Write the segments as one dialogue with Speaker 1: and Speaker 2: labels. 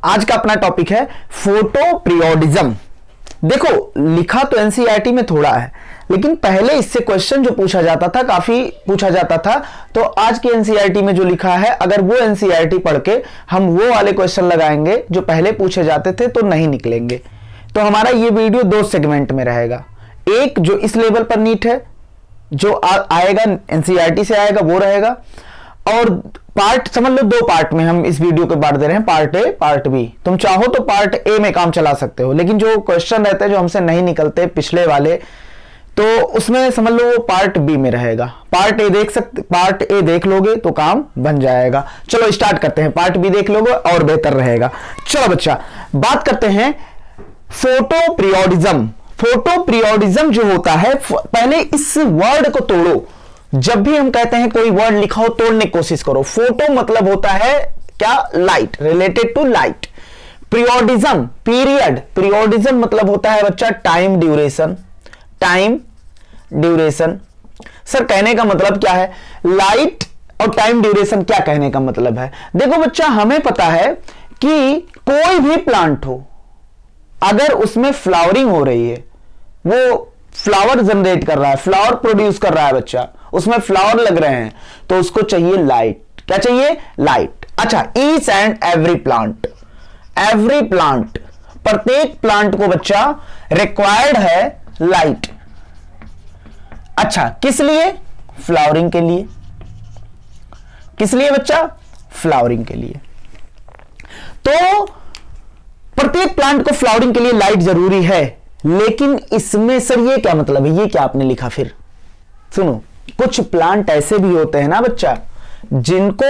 Speaker 1: आज का अपना टॉपिक है फोटो पीरियोडिज्म। देखो लिखा तो एनसीईआरटी में थोड़ा है, लेकिन पहले इससे क्वेश्चन जो पूछा जाता था काफी पूछा जाता था। तो आज की एनसीईआरटी में जो लिखा है, अगर वो एनसीईआरटी पढ़ के हम वो वाले क्वेश्चन लगाएंगे जो पहले पूछे जाते थे तो नहीं निकलेंगे। तो हमारा ये वीडियो दो सेगमेंट में रहेगा। एक जो इस लेवल पर नीट है, जो आएगा एनसीईआरटी से आएगा वो रहेगा, और पार्ट समझ लो दो पार्ट में हम इस वीडियो को बांट दे रहे हैं, पार्ट ए पार्ट बी। तुम चाहो तो पार्ट ए में काम चला सकते हो, लेकिन जो क्वेश्चन रहते हैं जो हमसे नहीं निकलते पिछले वाले, तो उसमें समझ लो वो पार्ट बी में रहेगा। पार्ट ए देख लोगे तो काम बन जाएगा। चलो स्टार्ट करते हैं, पार्ट बी देख लोगे और बेहतर रहेगा। चलो बच्चा बात करते हैं फोटो पीरियोडिज्म। फोटो पीरियोडिज्म जो होता है, पहले इस वर्ड को तोड़ो। जब भी हम कहते हैं कोई वर्ड लिखा हो तोड़ने की कोशिश करो। फोटो मतलब होता है क्या? Light, related to light. Periodism, period, periodism मतलब होता है बच्चा time duration. Time duration sir कहने का मतलब क्या है? लाइट और टाइम ड्यूरेशन क्या कहने का मतलब है? देखो बच्चा, हमें पता है कि कोई भी प्लांट हो, अगर उसमें फ्लावरिंग हो रही है, वो फ्लावर जनरेट कर रहा है, फ्लावर प्रोड्यूस कर रहा है बच्चा, उसमें फ्लावर लग रहे हैं, तो उसको चाहिए लाइट। क्या चाहिए? लाइट। अच्छा, each and every plant, every plant, प्रत्येक प्लांट को बच्चा रिक्वायर्ड है लाइट। अच्छा, किस लिए? फ्लावरिंग के लिए। किस लिए बच्चा? फ्लावरिंग के लिए। तो प्रत्येक प्लांट को फ्लावरिंग के लिए लाइट जरूरी है, लेकिन इसमें सर ये क्या मतलब है? ये क्या आपने लिखा? फिर सुनो, कुछ प्लांट ऐसे भी होते हैं ना बच्चा जिनको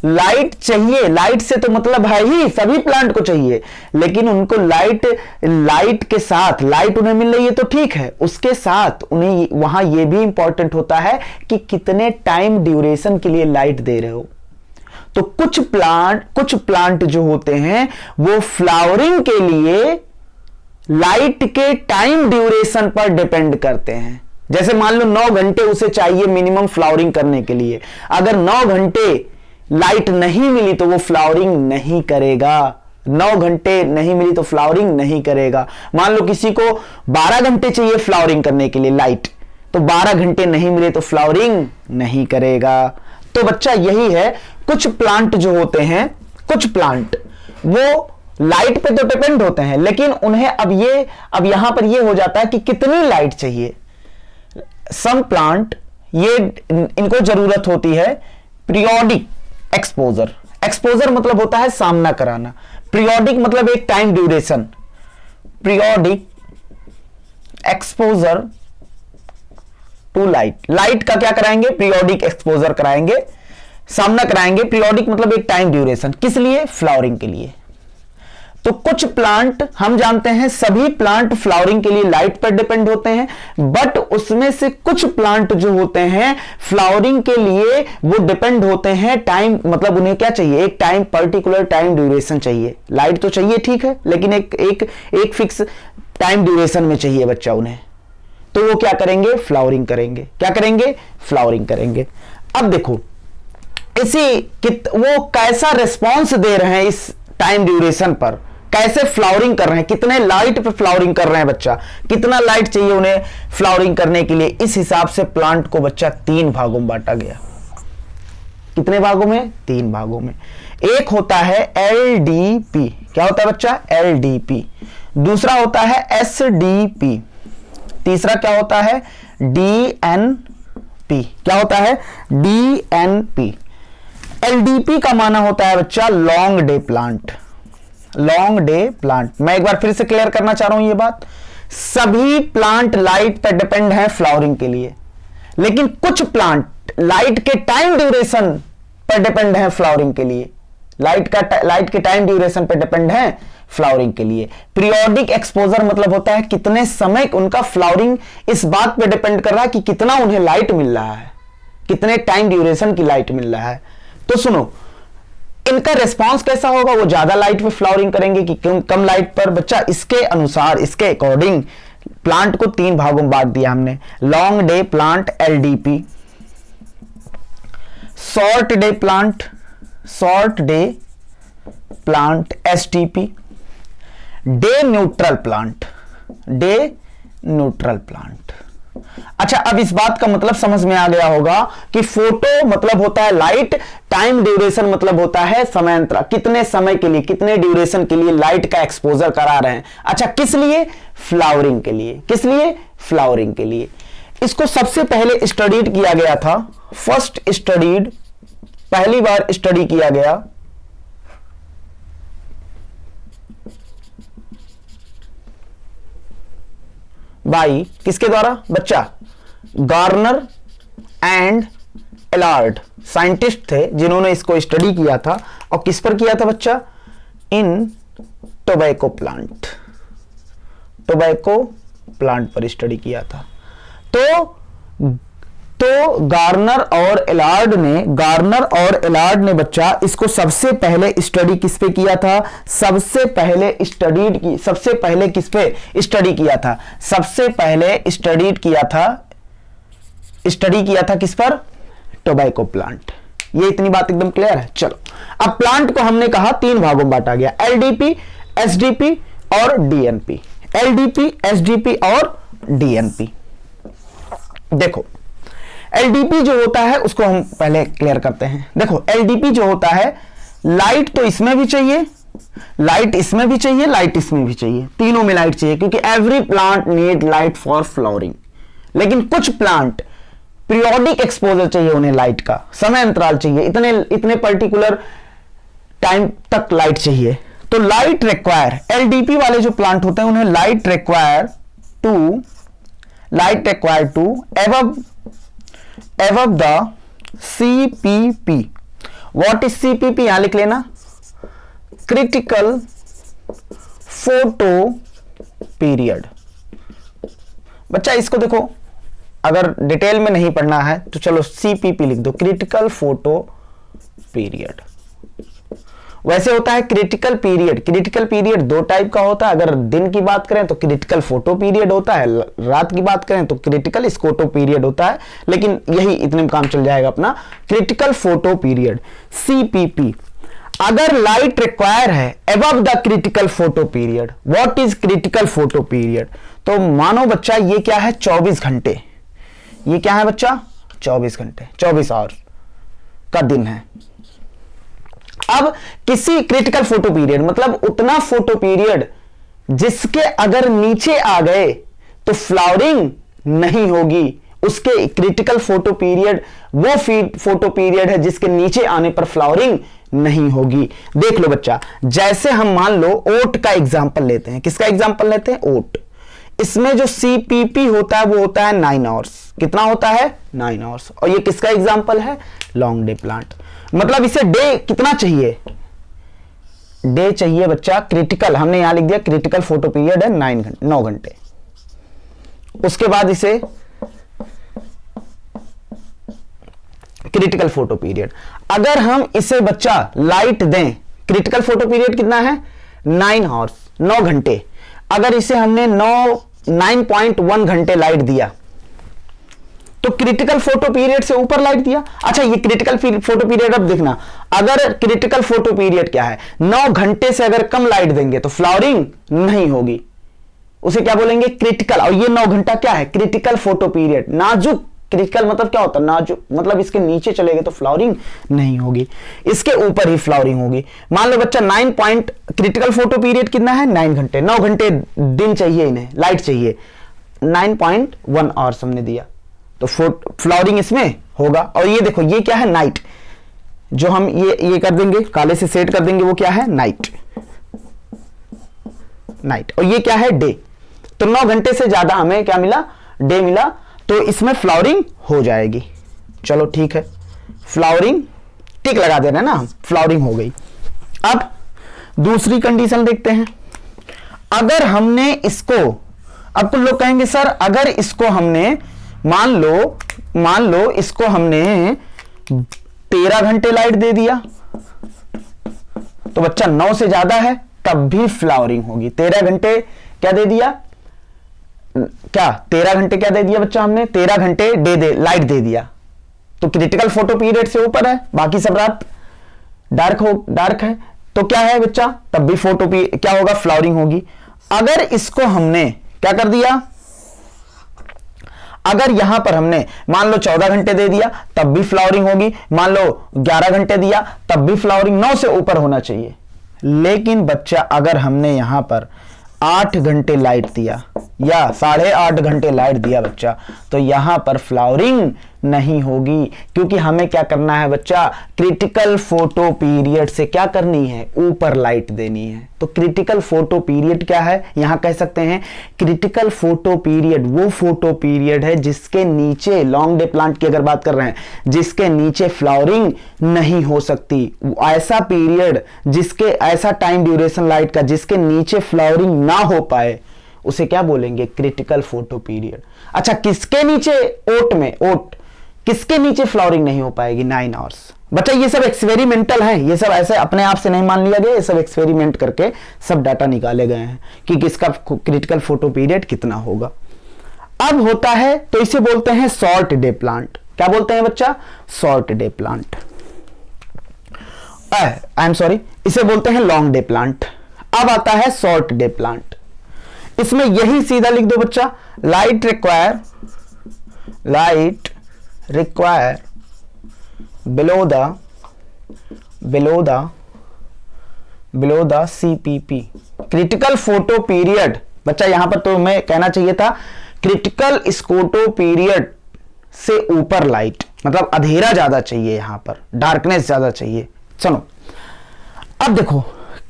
Speaker 1: लाइट चाहिए। लाइट से तो मतलब है ही, सभी प्लांट को चाहिए, लेकिन उनको लाइट के साथ, लाइट उन्हें मिल रही है तो ठीक है, उसके साथ उन्हें वहां यह भी इंपॉर्टेंट होता है कि कितने टाइम ड्यूरेशन के लिए लाइट दे रहे हो। तो कुछ प्लांट जो होते हैं वो फ्लावरिंग के लिए लाइट के टाइम ड्यूरेशन पर डिपेंड करते हैं। जैसे मान लो 9 घंटे उसे चाहिए मिनिमम फ्लावरिंग करने के लिए। अगर 9 घंटे लाइट नहीं मिली तो वो फ्लावरिंग नहीं करेगा। 9 घंटे नहीं मिली तो फ्लावरिंग नहीं करेगा। मान लो किसी को 12 घंटे चाहिए फ्लावरिंग करने के लिए लाइट, तो 12 घंटे नहीं मिले तो फ्लावरिंग नहीं करेगा। तो बच्चा यही है, कुछ प्लांट जो होते हैं, कुछ प्लांट वो लाइट पे तो डिपेंड होते हैं, लेकिन उन्हें अब यहां पर ये हो जाता है कि कितनी लाइट चाहिए। सम प्लांट ये इनको जरूरत होती है पीरियोडिक एक्सपोजर। एक्सपोजर मतलब होता है सामना कराना, पीरियोडिक मतलब एक time duration. Periodic exposure to light, light का क्या कराएंगे? पीरियोडिक एक्सपोजर कराएंगे, सामना कराएंगे। पीरियोडिक मतलब एक टाइम ड्यूरेशन, किस लिए? फ्लावरिंग के लिए। तो कुछ प्लांट हम जानते हैं, सभी प्लांट फ्लावरिंग के लिए लाइट पर डिपेंड होते हैं, बट उसमें से कुछ प्लांट जो होते हैं फ्लावरिंग के लिए वो डिपेंड होते हैं टाइम, मतलब उन्हें क्या चाहिए? एक टाइम, पर्टिकुलर टाइम ड्यूरेशन चाहिए। लाइट तो चाहिए ठीक है, लेकिन एक फिक्स टाइम ड्यूरेशन में चाहिए बच्चा उन्हें। तो वो क्या करेंगे? फ्लावरिंग करेंगे। क्या करेंगे? फ्लावरिंग करेंगे। अब देखो वो कैसा रिस्पॉन्स दे रहे हैं इस टाइम ड्यूरेशन पर, कैसे फ्लावरिंग कर रहे हैं, कितने लाइट पे फ्लावरिंग कर रहे हैं बच्चा, कितना लाइट चाहिए उन्हें फ्लावरिंग करने के लिए। इस हिसाब से प्लांट को बच्चा 3 भागों में बांटा गया। कितने भागों में? 3 भागों में। एक होता है एलडीपी। क्या होता है बच्चा? एलडीपी। दूसरा होता है एसडीपी। तीसरा क्या होता है? डीएनपी। क्या होता है? डीएनपी। एलडीपी का माना होता है बच्चा long day plant. Long day plant, मैं एक बार फिर से क्लियर करना चाह रहा हूं ये बात। सभी प्लांट लाइट पर डिपेंड है फ्लावरिंग के लिए, लेकिन कुछ प्लांट लाइट के टाइम ड्यूरेशन पर डिपेंड है फ्लावरिंग के लिए। लाइट के टाइम ड्यूरेशन पर डिपेंड है फ्लावरिंग के लिए। पीरियोडिक एक्सपोजर मतलब होता है कितने समय उनका फ्लावरिंग इस बात पर डिपेंड कर रहा है कि कितना उन्हें लाइट मिल रहा है, कितने टाइम ड्यूरेशन की लाइट मिल रहा है। तो सुनो, इनका रिस्पांस कैसा होगा? वो ज्यादा लाइट पे फ्लावरिंग करेंगे कि कम लाइट पर? बच्चा इसके अनुसार, इसके अकॉर्डिंग प्लांट को 3 भागों में बांट दिया हमने। Long day plant LDP, short day plant, short day plant STP, day neutral plant, day neutral plant. अच्छा, अब इस बात का मतलब समझ में आ गया होगा कि फोटो मतलब होता है लाइट, टाइम ड्यूरेशन मतलब होता है समय अंतराल, कितने समय के लिए, कितने ड्यूरेशन के लिए लाइट का एक्सपोजर करा रहे हैं। अच्छा, किस लिए? फ्लावरिंग के लिए। किस लिए? फ्लावरिंग के लिए। इसको सबसे पहले स्टडीड किया गया था, फर्स्ट स्टडीड, पहली बार स्टडी किया गया बाई किसके द्वारा बच्चा? गार्नर एंड एलार्ड, साइंटिस्ट थे जिन्होंने इसको स्टडी किया था। और किस पर किया था बच्चा? In tobacco plant, tobacco plant पर स्टडी किया था। तो गार्नर और एलार्ड ने बच्चा इसको सबसे पहले स्टडी किस पे किया था? सबसे पहले किस पे स्टडी किया था? सबसे पहले स्टडी किया था किस पर? Tobacco plant. ये इतनी बात एकदम क्लियर है। चलो, अब प्लांट को हमने कहा 3 भागों में बांटा गया, एलडीपी, एसडीपी और डीएनपी। एलडीपी, एसडीपी और डीएनपी। देखो, एलडीपी जो होता है उसको हम पहले क्लियर करते हैं। देखो, एलडीपी जो होता है, लाइट तो इसमें भी चाहिए, लाइट इसमें भी चाहिए, लाइट इसमें भी चाहिए, तीनों में लाइट चाहिए, क्योंकि every plant need light for flowering. लेकिन कुछ प्लांट पीरियोडिक एक्सपोजर चाहिए, उन्हें लाइट का समय अंतराल चाहिए, इतने पर्टिकुलर टाइम तक लाइट चाहिए। तो लाइट रिक्वायर, एलडीपी वाले जो प्लांट होते हैं उन्हें light require to above the CPP. What is CPP? यहां लिख लेना, क्रिटिकल फोटो पीरियड। बच्चा इसको देखो, अगर डिटेल में नहीं पढ़ना है तो चलो CPP लिख दो, क्रिटिकल फोटो पीरियड। वैसे होता है critical period. Critical period 2 type का होता है। अगर दिन की बात करें तो क्रिटिकल फोटो पीरियड होता है, रात की बात करें तो क्रिटिकल स्कोटो पीरियड होता है। लेकिन यही इतने में काम चल जाएगा अपना, क्रिटिकल फोटो पीरियड, CPP। अगर लाइट रिक्वायर है above the critical photo period, what is critical photo period? तो मानो बच्चा ये क्या है? 24 घंटे। ये क्या है बच्चा? 24 घंटे, 24 आवर का दिन है। अब किसी क्रिटिकल फोटो पीरियड मतलब उतना फोटो पीरियड जिसके अगर नीचे आ गए तो फ्लावरिंग नहीं होगी, उसके क्रिटिकल फोटो पीरियड वो फोटो पीरियड है जिसके नीचे आने पर फ्लावरिंग नहीं होगी। देख लो बच्चा, जैसे हम मान लो ओट का एग्जांपल लेते हैं। किसका एग्जांपल लेते हैं? ओट। इसमें जो CPP होता है वो होता है 9 आवर्स। कितना होता है? 9 आवर्स। और ये किसका एग्जांपल है? Long day plant. मतलब इसे डे कितना चाहिए? डे चाहिए बच्चा, क्रिटिकल, हमने यहां लिख दिया क्रिटिकल फोटो पीरियड है 9 घंटे। उसके बाद इसे क्रिटिकल फोटो पीरियड, अगर हम इसे बच्चा लाइट दें, क्रिटिकल फोटो पीरियड कितना है? 9 आवर्स, 9 घंटे। अगर इसे हमने 9.1 घंटे लाइट दिया तो क्रिटिकल फोटो पीरियड से ऊपर लाइट दिया। अच्छा, ये क्रिटिकल फोटो पीरियड, अब देखना, अगर क्रिटिकल फोटो पीरियड क्या है? 9 घंटे से अगर कम लाइट देंगे तो फ्लावरिंग नहीं होगी, उसे क्या बोलेंगे? क्रिटिकल। और ये 9 घंटा क्या है? Critical photo period. नाजुक, क्रिटिकल मतलब क्या होता है? नाजुक, मतलब इसके नीचे चलेगा तो फ्लावरिंग नहीं होगी, इसके ऊपर ही फ्लावरिंग होगी। मान लो बच्चा क्रिटिकल फोटो पीरियड कितना है? 9 घंटे। 9 घंटे दिन चाहिए, इन्हें लाइट चाहिए, 9.1 आवर्स हमने दिया तो फ्लावरिंग इसमें होगा। और ये देखो, ये क्या है? नाइट। जो हम ये कर देंगे, काले से सेट कर देंगे, वो क्या है? नाइट। और ये क्या है? डे। तो 9 घंटे से ज्यादा हमें क्या मिला? डे मिला, तो इसमें फ्लावरिंग हो जाएगी। चलो ठीक है, फ्लावरिंग टिक लगा देना ना, फ्लावरिंग हो गई। अब दूसरी कंडीशन देखते हैं। अगर हमने इसको, अब तुम लोग कहेंगे सर अगर इसको हमने मान लो इसको हमने 13 घंटे लाइट दे दिया तो बच्चा 9 से ज्यादा है तब भी फ्लावरिंग होगी। 13 घंटे क्या दे दिया? क्या 13 घंटे क्या दे दिया बच्चा हमने? 13 घंटे लाइट दे दिया तो क्रिटिकल फोटो पीरियड से ऊपर है, बाकी सब रात डार्क है, तो क्या है बच्चा, तब भी फोटो क्या होगा, फ्लावरिंग होगी। अगर इसको हमने क्या कर दिया, अगर यहां पर हमने मान लो 14 घंटे दे दिया तब भी फ्लावरिंग होगी, मान लो 11 घंटे दिया तब भी फ्लावरिंग, 9 से ऊपर होना चाहिए। लेकिन बच्चा अगर हमने यहां पर 8 घंटे लाइट दिया या 8.5 घंटे लाइट दिया बच्चा, तो यहां पर फ्लावरिंग नहीं होगी, क्योंकि हमें क्या करना है बच्चा, क्रिटिकल फोटो पीरियड से क्या करनी है, ऊपर लाइट देनी है। तो क्रिटिकल फोटो पीरियड क्या है, यहां कह सकते हैं क्रिटिकल फोटो पीरियड वो फोटो पीरियड है जिसके नीचे, लॉन्ग डे प्लांट की अगर बात कर रहे हैं, जिसके नीचे फ्लावरिंग नहीं हो सकती, ऐसा पीरियड जिसके, ऐसा टाइम ड्यूरेशन लाइट का जिसके नीचे फ्लावरिंग ना हो पाए, उसे क्या बोलेंगे, क्रिटिकल फोटो पीरियड। अच्छा, किसके नीचे, ओट में, ओट किसके नीचे फ्लावरिंग नहीं हो पाएगी, 9 आवर्स। बच्चा ये सब एक्सपेरिमेंटल है, ये सब ऐसे अपने आप से नहीं मान लिया गया, ये सब एक्सपेरिमेंट करके सब डाटा निकाले गए हैं कि किसका क्रिटिकल फोटो पीरियड कितना होगा। अब होता है, तो इसे बोलते हैं शॉर्ट डे प्लांट। क्या बोलते हैं बच्चा, short day plant. I am sorry, इसे बोलते हैं लॉन्ग डे प्लांट। अब आता है शॉर्ट डे प्लांट। इसमें यही सीधा लिख दो बच्चा, light require below the CPP, critical photo period. बच्चा यहां पर तो मैं कहना चाहिए था क्रिटिकल स्कोटो पीरियड से ऊपर लाइट, मतलब अंधेरा ज्यादा चाहिए, यहां पर डार्कनेस ज्यादा चाहिए। चलो अब देखो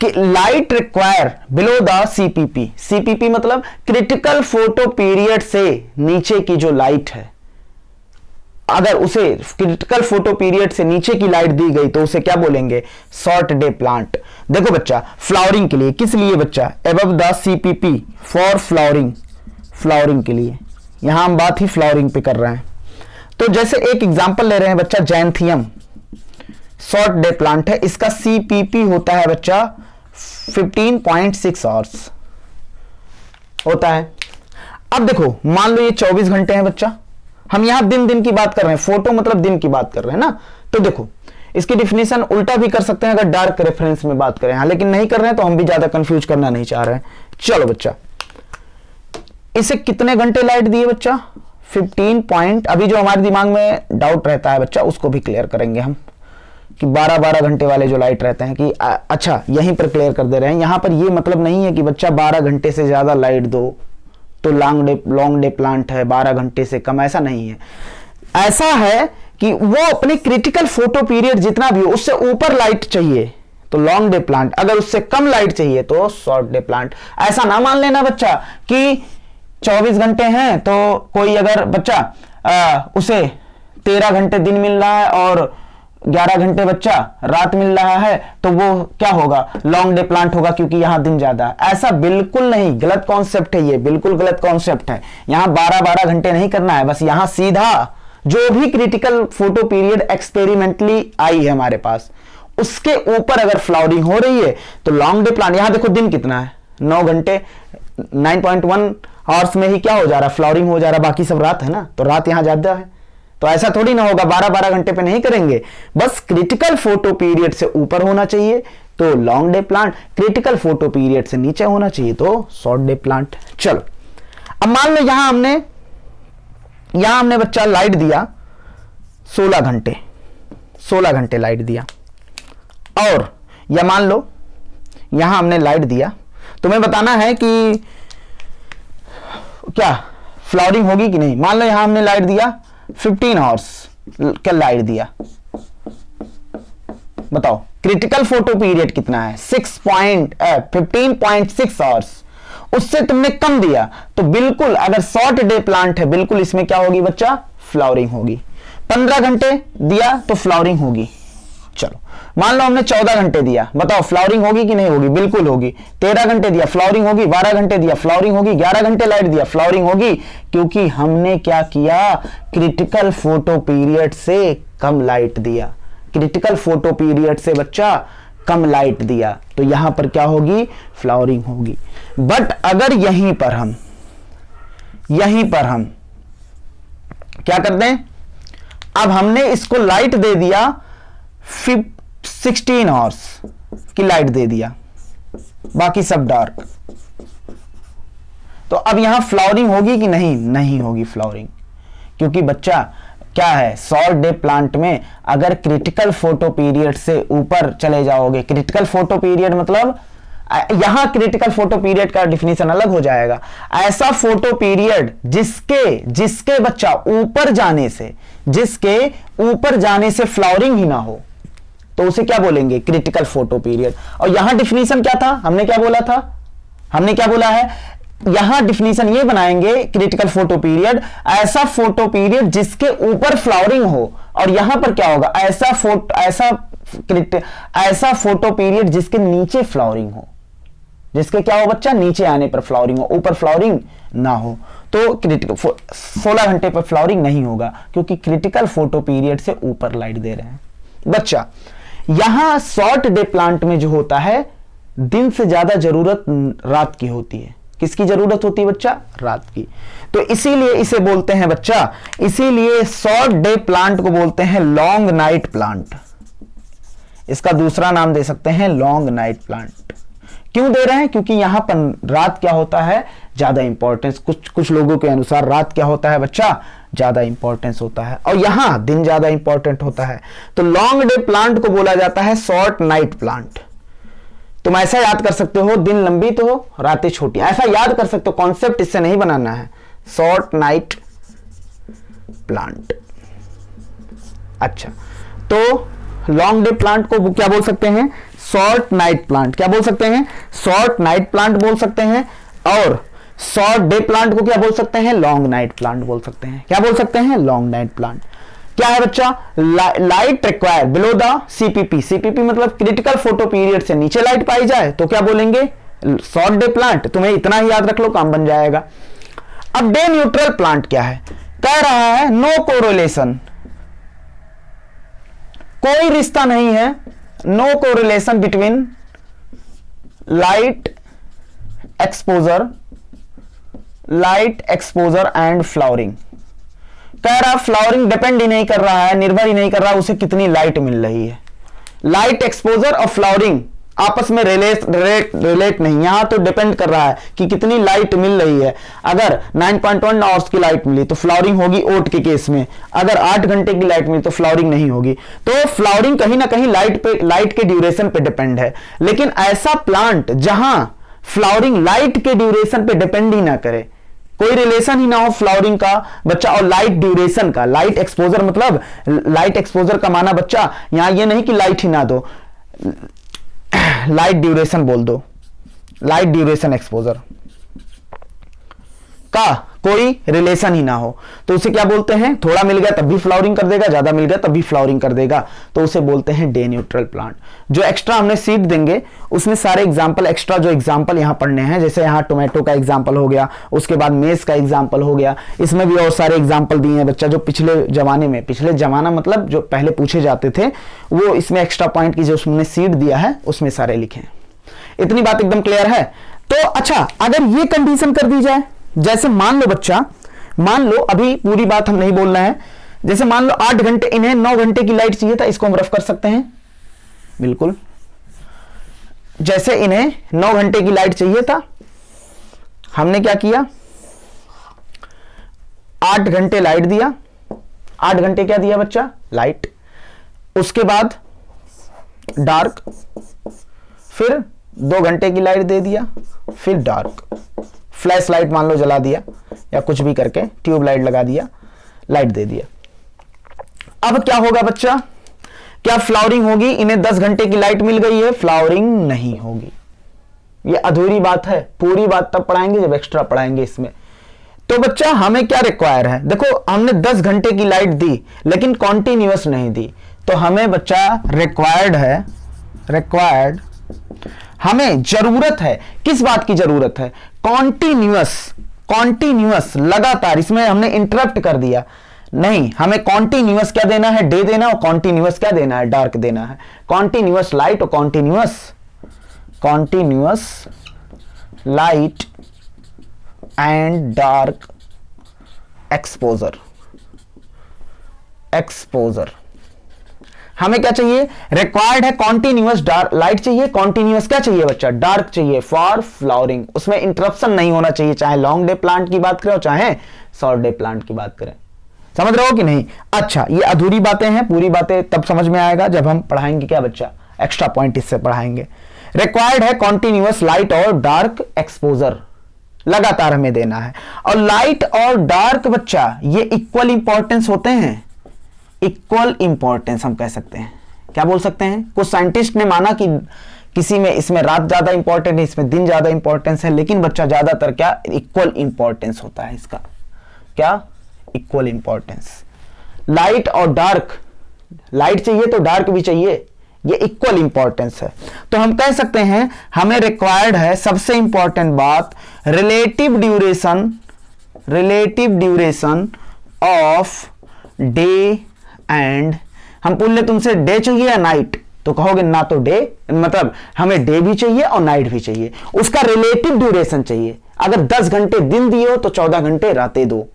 Speaker 1: कि light require below the CPP मतलब क्रिटिकल फोटो पीरियड से नीचे की जो लाइट है, अगर उसे क्रिटिकल फोटो पीरियड से नीचे की लाइट दी गई तो उसे क्या बोलेंगे, शॉर्ट डे प्लांट। देखो बच्चा, फ्लावरिंग के लिए, किस लिए बच्चा, above the CPP for flowering के लिए, यहां हम बात ही फ्लावरिंग पे कर रहे हैं। तो जैसे एक एग्जांपल ले रहे हैं बच्चा, जैंथियम शॉर्ट डे प्लांट है, इसका CPP होता है बच्चा 15.6 आवर्स होता है। अब देखो मान लो ये 24 घंटे हैं बच्चा, हम यहां दिन की बात कर रहे हैं, फोटो मतलब दिन की बात कर रहे हैं ना। तो देखो इसकी डिफिनेशन उल्टा भी कर सकते हैं अगर डार्क रेफरेंस में बात करें, लेकिन नहीं कर रहे हैं तो हम भी ज्यादा कंफ्यूज करना नहीं चाह रहे हैं। चलो बच्चा, इसे कितने घंटे लाइट दिए बच्चा, 15 अभी जो हमारे दिमाग में डाउट रहता है बच्चा उसको भी क्लियर करेंगे हम, कि 12 घंटे वाले जो लाइट रहते हैं कि अच्छा यहीं पर क्लियर कर दे रहे हैं। यहां पर ये मतलब नहीं है कि बच्चा 12 घंटे से ज्यादा लाइट दो तो लॉन्ग डे प्लांट है, 12 घंटे से कम, ऐसा नहीं है। ऐसा है कि वो अपने क्रिटिकल फोटो पीरियड जितना भी हो उससे ऊपर लाइट चाहिए तो लॉन्ग डे प्लांट, अगर उससे कम लाइट चाहिए तो शॉर्ट डे प्लांट। ऐसा ना मान लेना बच्चा कि 24 घंटे हैं तो कोई अगर बच्चा उसे 13 घंटे दिन मिल रहा है और 11 घंटे बच्चा रात मिल रहा है तो वो क्या होगा, लॉन्ग डे प्लांट होगा, क्योंकि यहां दिन ज्यादा। ऐसा बिल्कुल नहीं, गलत कॉन्सेप्ट है ये, बिल्कुल गलत कॉन्सेप्ट है। यहां 12 घंटे नहीं करना है, बस यहां सीधा जो भी क्रिटिकल फोटो पीरियड एक्सपेरिमेंटली आई है हमारे पास, उसके ऊपर अगर फ्लावरिंग हो रही है तो लॉन्ग डे प्लांट। यहां देखो दिन कितना है, 9 घंटे, 9.1 आवर्स में ही क्या हो जा रहा है, फ्लावरिंग हो जा रहा है, बाकी सब रात है ना, तो रात यहां ज्यादा है। तो ऐसा थोड़ी ना होगा 12 घंटे पे नहीं करेंगे, बस क्रिटिकल फोटो पीरियड से ऊपर होना चाहिए तो long day plant, critical photo period से नीचे होना चाहिए तो शॉर्ट डे प्लांट। चलो अब मान लो यहां हमने बच्चा लाइट दिया 16 घंटे लाइट दिया, और या मान लो यहां हमने लाइट दिया, तुम्हें बताना है कि क्या फ्लावरिंग होगी कि नहीं। मान लो यहां हमने लाइट दिया 15 आवर्स का लाइट दिया, बताओ क्रिटिकल फोटो पीरियड कितना है, 15.6 आवर्स। उससे तुमने कम दिया तो बिल्कुल, अगर शॉर्ट डे प्लांट है, बिल्कुल इसमें क्या होगी बच्चा, फ्लावरिंग होगी। 15 घंटे दिया तो फ्लावरिंग होगी। चलो मान लो हमने 14 घंटे दिया, बताओ फ्लावरिंग होगी कि नहीं होगी, बिल्कुल होगी। 13 घंटे दिया, फ्लावरिंग होगी। 12 घंटे दिया, फ्लावरिंग होगी। 11 घंटे लाइट दिया, फ्लावरिंग होगी, क्योंकि हमने क्या किया, क्रिटिकल फोटो पीरियड से कम लाइट दिया, क्रिटिकल फोटो पीरियड से बच्चा कम लाइट दिया, तो यहां पर क्या होगी, फ्लावरिंग होगी। बट अगर यहीं पर हम क्या कर दें, अब हमने इसको लाइट दे दिया 16 आवर्स, कि लाइट दे दिया, बाकी सब डार्क। तो अब यहां फ्लावरिंग होगी कि नहीं? नहीं होगी फ्लावरिंग, क्योंकि बच्चा क्या है, सॉल्ट डे प्लांट में अगर क्रिटिकल फोटो पीरियड से ऊपर चले जाओगे, क्रिटिकल फोटो पीरियड मतलब यहां क्रिटिकल फोटो पीरियड का डिफिनीशन अलग हो जाएगा। ऐसा फोटो पीरियड जिसके बच्चा ऊपर जाने से, जिसके ऊपर जाने से फ्लावरिंग ही ना हो, तो उसे क्या बोलेंगे? Critical photo period. और यहां डिफिनीशन क्या था? हमने क्या बोला था? हमने क्या बोला है? यहां डिफिनीशन ये बनाएंगे, क्रिटिकल फोटो पीरियड ऐसा फोटो पीरियड जिसके ऊपर फ्लावरिंग हो। और यहां पर क्या होगा? ऐसा फोटो पीरियड जिसके नीचे फ्लावरिंग हो, जिसके क्या हो बच्चा? नीचे आने पर फ्लावरिंग हो, ऊपर फ्लावरिंग ना हो। तो क्रिटिकल 16 घंटे पर फ्लावरिंग नहीं होगा, क्योंकि क्रिटिकल फोटो पीरियड से ऊपर लाइट दे रहे हैं। बच्चा यहां शॉर्ट डे प्लांट में जो होता है, दिन से ज्यादा जरूरत रात की होती है। किसकी जरूरत होती है बच्चा? रात की। तो इसीलिए इसे बोलते हैं बच्चा, इसीलिए शॉर्ट डे प्लांट को बोलते हैं लॉन्ग नाइट प्लांट। इसका दूसरा नाम दे सकते हैं लॉन्ग नाइट प्लांट। क्यों दे रहे हैं? क्योंकि यहां पर रात क्या होता है? ज्यादा इंपॉर्टेंस। कुछ लोगों के अनुसार रात क्या होता है बच्चा? ज्यादा इंपॉर्टेंस होता है, और यहां दिन ज्यादा इंपॉर्टेंट होता है। तो लॉन्ग डे प्लांट को बोला जाता है शॉर्ट नाइट प्लांट। तुम ऐसा याद कर सकते हो, दिन लंबी तो हो रातें छोटी, ऐसा याद कर सकते हो। कॉन्सेप्ट इससे नहीं बनाना है। Short night plant. अच्छा, तो लॉन्ग डे प्लांट को क्या बोल सकते हैं? Short night plant. क्या बोल सकते हैं? शॉर्ट नाइट प्लांट बोल सकते हैं। और शॉर्ट डे प्लांट को क्या बोल सकते हैं? लॉन्ग नाइट प्लांट बोल सकते हैं। क्या बोल सकते हैं? Long night plant. क्या है बच्चा? Light required below the CPP. CPP मतलब क्रिटिकल फोटो पीरियड से नीचे लाइट पाई जाए तो क्या बोलेंगे? Short day plant. तुम्हें इतना ही याद रख लो, काम बन जाएगा। अब डे न्यूट्रल प्लांट क्या है? कह रहा है नो कोरिलेशन, कोई रिश्ता नहीं है, no correlation between light exposure and flowering. कह रहा फ्लावरिंग डिपेंड ही नहीं कर रहा है, निर्भर ही नहीं कर रहा उसे कितनी लाइट मिल रही है। लाइट एक्सपोजर और फ्लावरिंग आपस में रिलेट नहीं, यहां तो डिपेंड कर रहा है कि कितनी लाइट मिल रही है। अगर 9.1 आवर्स की लाइट मिली तो फ्लावरिंग होगी ओट के केस में, अगर 8 घंटे की लाइट मिली तो फ्लावरिंग नहीं होगी। तो फ्लावरिंग कहीं ना कहीं लाइट के ड्यूरेशन पे डिपेंड है। लेकिन ऐसा प्लांट जहां फ्लावरिंग लाइट के ड्यूरेशन पे डिपेंड ही ना करे, कोई रिलेशन ही ना हो फ्लावरिंग का बच्चा और लाइट ड्यूरेशन का। लाइट एक्सपोजर मतलब, लाइट एक्सपोजर का माना बच्चा यहां ये नहीं कि लाइट ही ना दो, लाइट ड्यूरेशन बोल दो, लाइट ड्यूरेशन एक्सपोजर का कोई रिलेशन ही ना हो तो उसे क्या बोलते हैं? थोड़ा मिल गया तब भी फ्लावरिंग कर देगा, ज्यादा मिल गया तब भी फ्लावरिंग कर देगा, तो उसे बोलते हैं डे न्यूट्रल प्लांट। जो एक्स्ट्रा हमने सीट देंगे उसमें सारे एग्जांपल, एक्स्ट्रा जो एग्जांपल यहां पढ़ने हैं, जैसे यहां टोमेटो का एग्जांपल हो गया, उसके बाद मेज का एग्जांपल हो गया, इसमें भी और सारे एग्जांपल दिए हैं बच्चा जो पिछले जमाने में, पिछले जमाना मतलब जो पहले पूछे जाते थे, वो इसमें एक्स्ट्रा पॉइंट की जो उसने सीट दिया है उसमें सारे लिखे हैं। इतनी बात एकदम क्लियर है? तो अच्छा, अगर ये कंडीशन कर दी जाए, जैसे मान लो बच्चा, मान लो अभी पूरी बात हम नहीं बोलना है, जैसे मान लो 8 घंटे, इन्हें 9 घंटे की लाइट चाहिए था, इसको हम रफ कर सकते हैं बिल्कुल। जैसे इन्हें 9 घंटे की लाइट चाहिए था, हमने क्या किया? 8 घंटे लाइट दिया, 8 घंटे क्या दिया बच्चा? लाइट। उसके बाद डार्क, फिर 2 घंटे की लाइट दे दिया, फिर डार्क, फ्लैश लाइट मान लो जला दिया या कुछ भी करके ट्यूब लाइट लगा दिया, लाइट दे दिया। अब क्या होगा बच्चा? क्या फ्लावरिंग होगी? इन्हें 10 घंटे की लाइट मिल गई है, फ्लावरिंग नहीं होगी। ये अधूरी बात है, पूरी बात तब पढ़ाएंगे जब एक्स्ट्रा पढ़ाएंगे इसमें। तो बच्चा हमें क्या रिक्वायर है? देखो हमने 10 घंटे की लाइट दी लेकिन कॉन्टिन्यूअस नहीं दी, तो हमें बच्चा रिक्वायर्ड हमें जरूरत है, किस बात की जरूरत है? कॉन्टिन्यूअस लगातार। इसमें हमने इंटरप्ट कर दिया नहीं, हमें कॉन्टिन्यूअस क्या देना है? डे देना, और कॉन्टिन्यूअस क्या देना है? डार्क देना है। कॉन्टिन्यूअस लाइट और continuous light and dark exposure हमें क्या चाहिए, रिक्वायर्ड है कॉन्टिन्यूअस डार्क लाइट चाहिए, कॉन्टिन्यूअस क्या चाहिए बच्चा, डार्क चाहिए फॉर फ्लावरिंग, उसमें इंटरप्शन नहीं होना चाहिए, चाहे लॉन्ग डे प्लांट की बात करें और चाहे शॉर्ट डे प्लांट की बात करें। समझ रहे हो कि नहीं? अच्छा, ये अधूरी बातें हैं, पूरी बातें तब समझ में आएगा जब हम पढ़ाएंगे क्या बच्चा, एक्स्ट्रा पॉइंट इससे पढ़ाएंगे। रिक्वायर्ड है कॉन्टिन्यूअस लाइट और डार्क एक्सपोजर, लगातार हमें देना है। और लाइट और डार्क बच्चा ये इक्वल इंपॉर्टेंस होते हैं, इक्वल इंपॉर्टेंस हम कह सकते हैं। क्या बोल सकते हैं? कुछ साइंटिस्ट ने माना कि किसी में इसमें रात ज्यादा इंपॉर्टेंट है, इसमें दिन ज्यादा इंपॉर्टेंस है, लेकिन बच्चा ज्यादातर क्या इक्वल इंपॉर्टेंस होता है इसका, क्या इक्वल इंपॉर्टेंस। लाइट और डार्क, लाइट चाहिए तो डार्क भी चाहिए, ये इक्वल इंपॉर्टेंस है। तो हम कह सकते हैं हमें रिक्वायर्ड है, सबसे इंपॉर्टेंट बात, relative duration of day and, हम पूछ ले तुमसे डे चाहिए या नाइट, तो कहोगे ना तो डे, मतलब हमें डे भी चाहिए और नाइट भी चाहिए, उसका रिलेटिव ड्यूरेशन चाहिए। अगर 10 घंटे दिन दिए हो तो 14 घंटे रातें दो,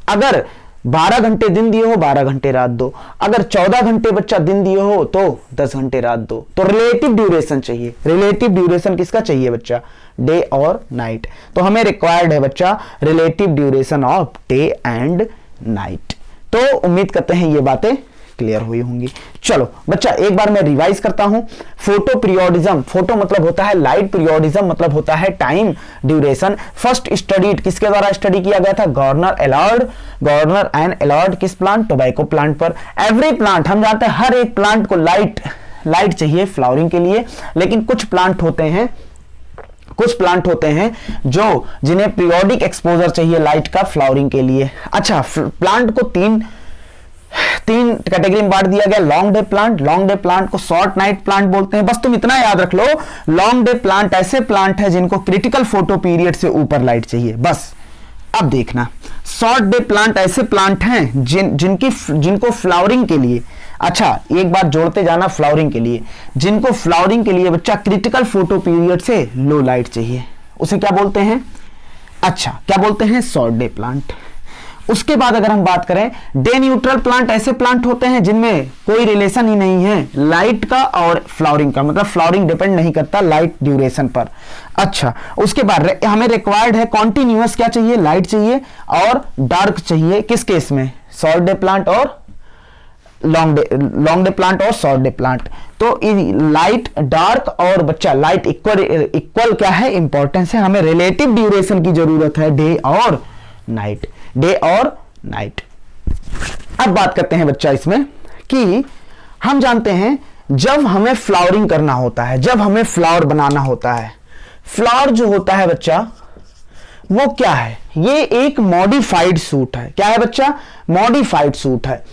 Speaker 1: अगर 12 घंटे दिन दिए हो 12 घंटे रात दो, अगर 14 घंटे बच्चा दिन दिए हो तो 10 घंटे रात दो। तो रिलेटिव ड्यूरेशन चाहिए। रिलेटिव ड्यूरेशन किसका चाहिए बच्चा, डे और नाइट। तो हमें रिक्वायर्ड है बच्चा relative duration of day and night. तो उम्मीद करते हैं ये बातें क्लियर हुई होंगी। चलो बच्चा एक बार मैं रिवाइज करता हूं। फोटो पीरियोडिज्म, फोटो मतलब होता है लाइट, पीरियोडिज्म मतलब होता है टाइम ड्यूरेशन। फर्स्ट स्टडीड किसके द्वारा स्टडी किया गया था, गवर्नर एंड एलार्ड, किस प्लांट, टोबैको प्लांट पर। एवरी प्लांट, हम जानते हैं हर एक प्लांट को लाइट चाहिए फ्लावरिंग के लिए, लेकिन कुछ प्लांट होते हैं जो जिन्हें पीरियोडिक एक्सपोजर चाहिए लाइट का फ्लावरिंग के लिए। अच्छा, प्लांट को तीन कैटेगरी में बांट दिया गया। लॉन्ग डे प्लांट को शॉर्ट नाइट प्लांट बोलते हैं। बस तुम इतना याद रख लो, लॉन्ग डे प्लांट ऐसे प्लांट है जिनको क्रिटिकल फोटो पीरियड से ऊपर लाइट चाहिए, बस। अब देखना, शॉर्ट डे प्लांट ऐसे प्लांट हैं जिनको फ्लावरिंग के लिए, अच्छा एक बात जोड़ते जाना, फ्लावरिंग के लिए, जिनको फ्लावरिंग के लिए बच्चा क्रिटिकल फोटो पीरियड से लो लाइट चाहिए, उसे क्या बोलते हैं, अच्छा क्या बोलते हैं, शॉर्ट डे प्लांट। उसके बाद अगर हम बात करें, डे न्यूट्रल प्लांट ऐसे प्लांट होते हैं जिनमें कोई रिलेशन ही नहीं है लाइट का और फ्लावरिंग का, मतलब फ्लावरिंग डिपेंड नहीं करता लाइट ड्यूरेशन पर। अच्छा, उसके बाद हमें रिक्वायर्ड है कॉन्टिन्यूअस क्या चाहिए, लाइट चाहिए और डार्क चाहिए, किस केस में, शॉर्ट डे प्लांट और लॉन्ग डे प्लांट और शॉर्ट डे प्लांट। तो लाइट, डार्क और बच्चा लाइट इक्वल क्या है, इंपॉर्टेंस है। हमें रिलेटिव ड्यूरेशन की जरूरत है डे और नाइट। अब बात करते हैं बच्चा इसमें कि हम जानते हैं जब हमें फ्लावरिंग करना होता है, जब हमें फ्लावर बनाना होता है, फ्लावर जो होता है बच्चा वो क्या है, ये एक मॉडिफाइड सूट है। क्या है बच्चा, मॉडिफाइड सूट है।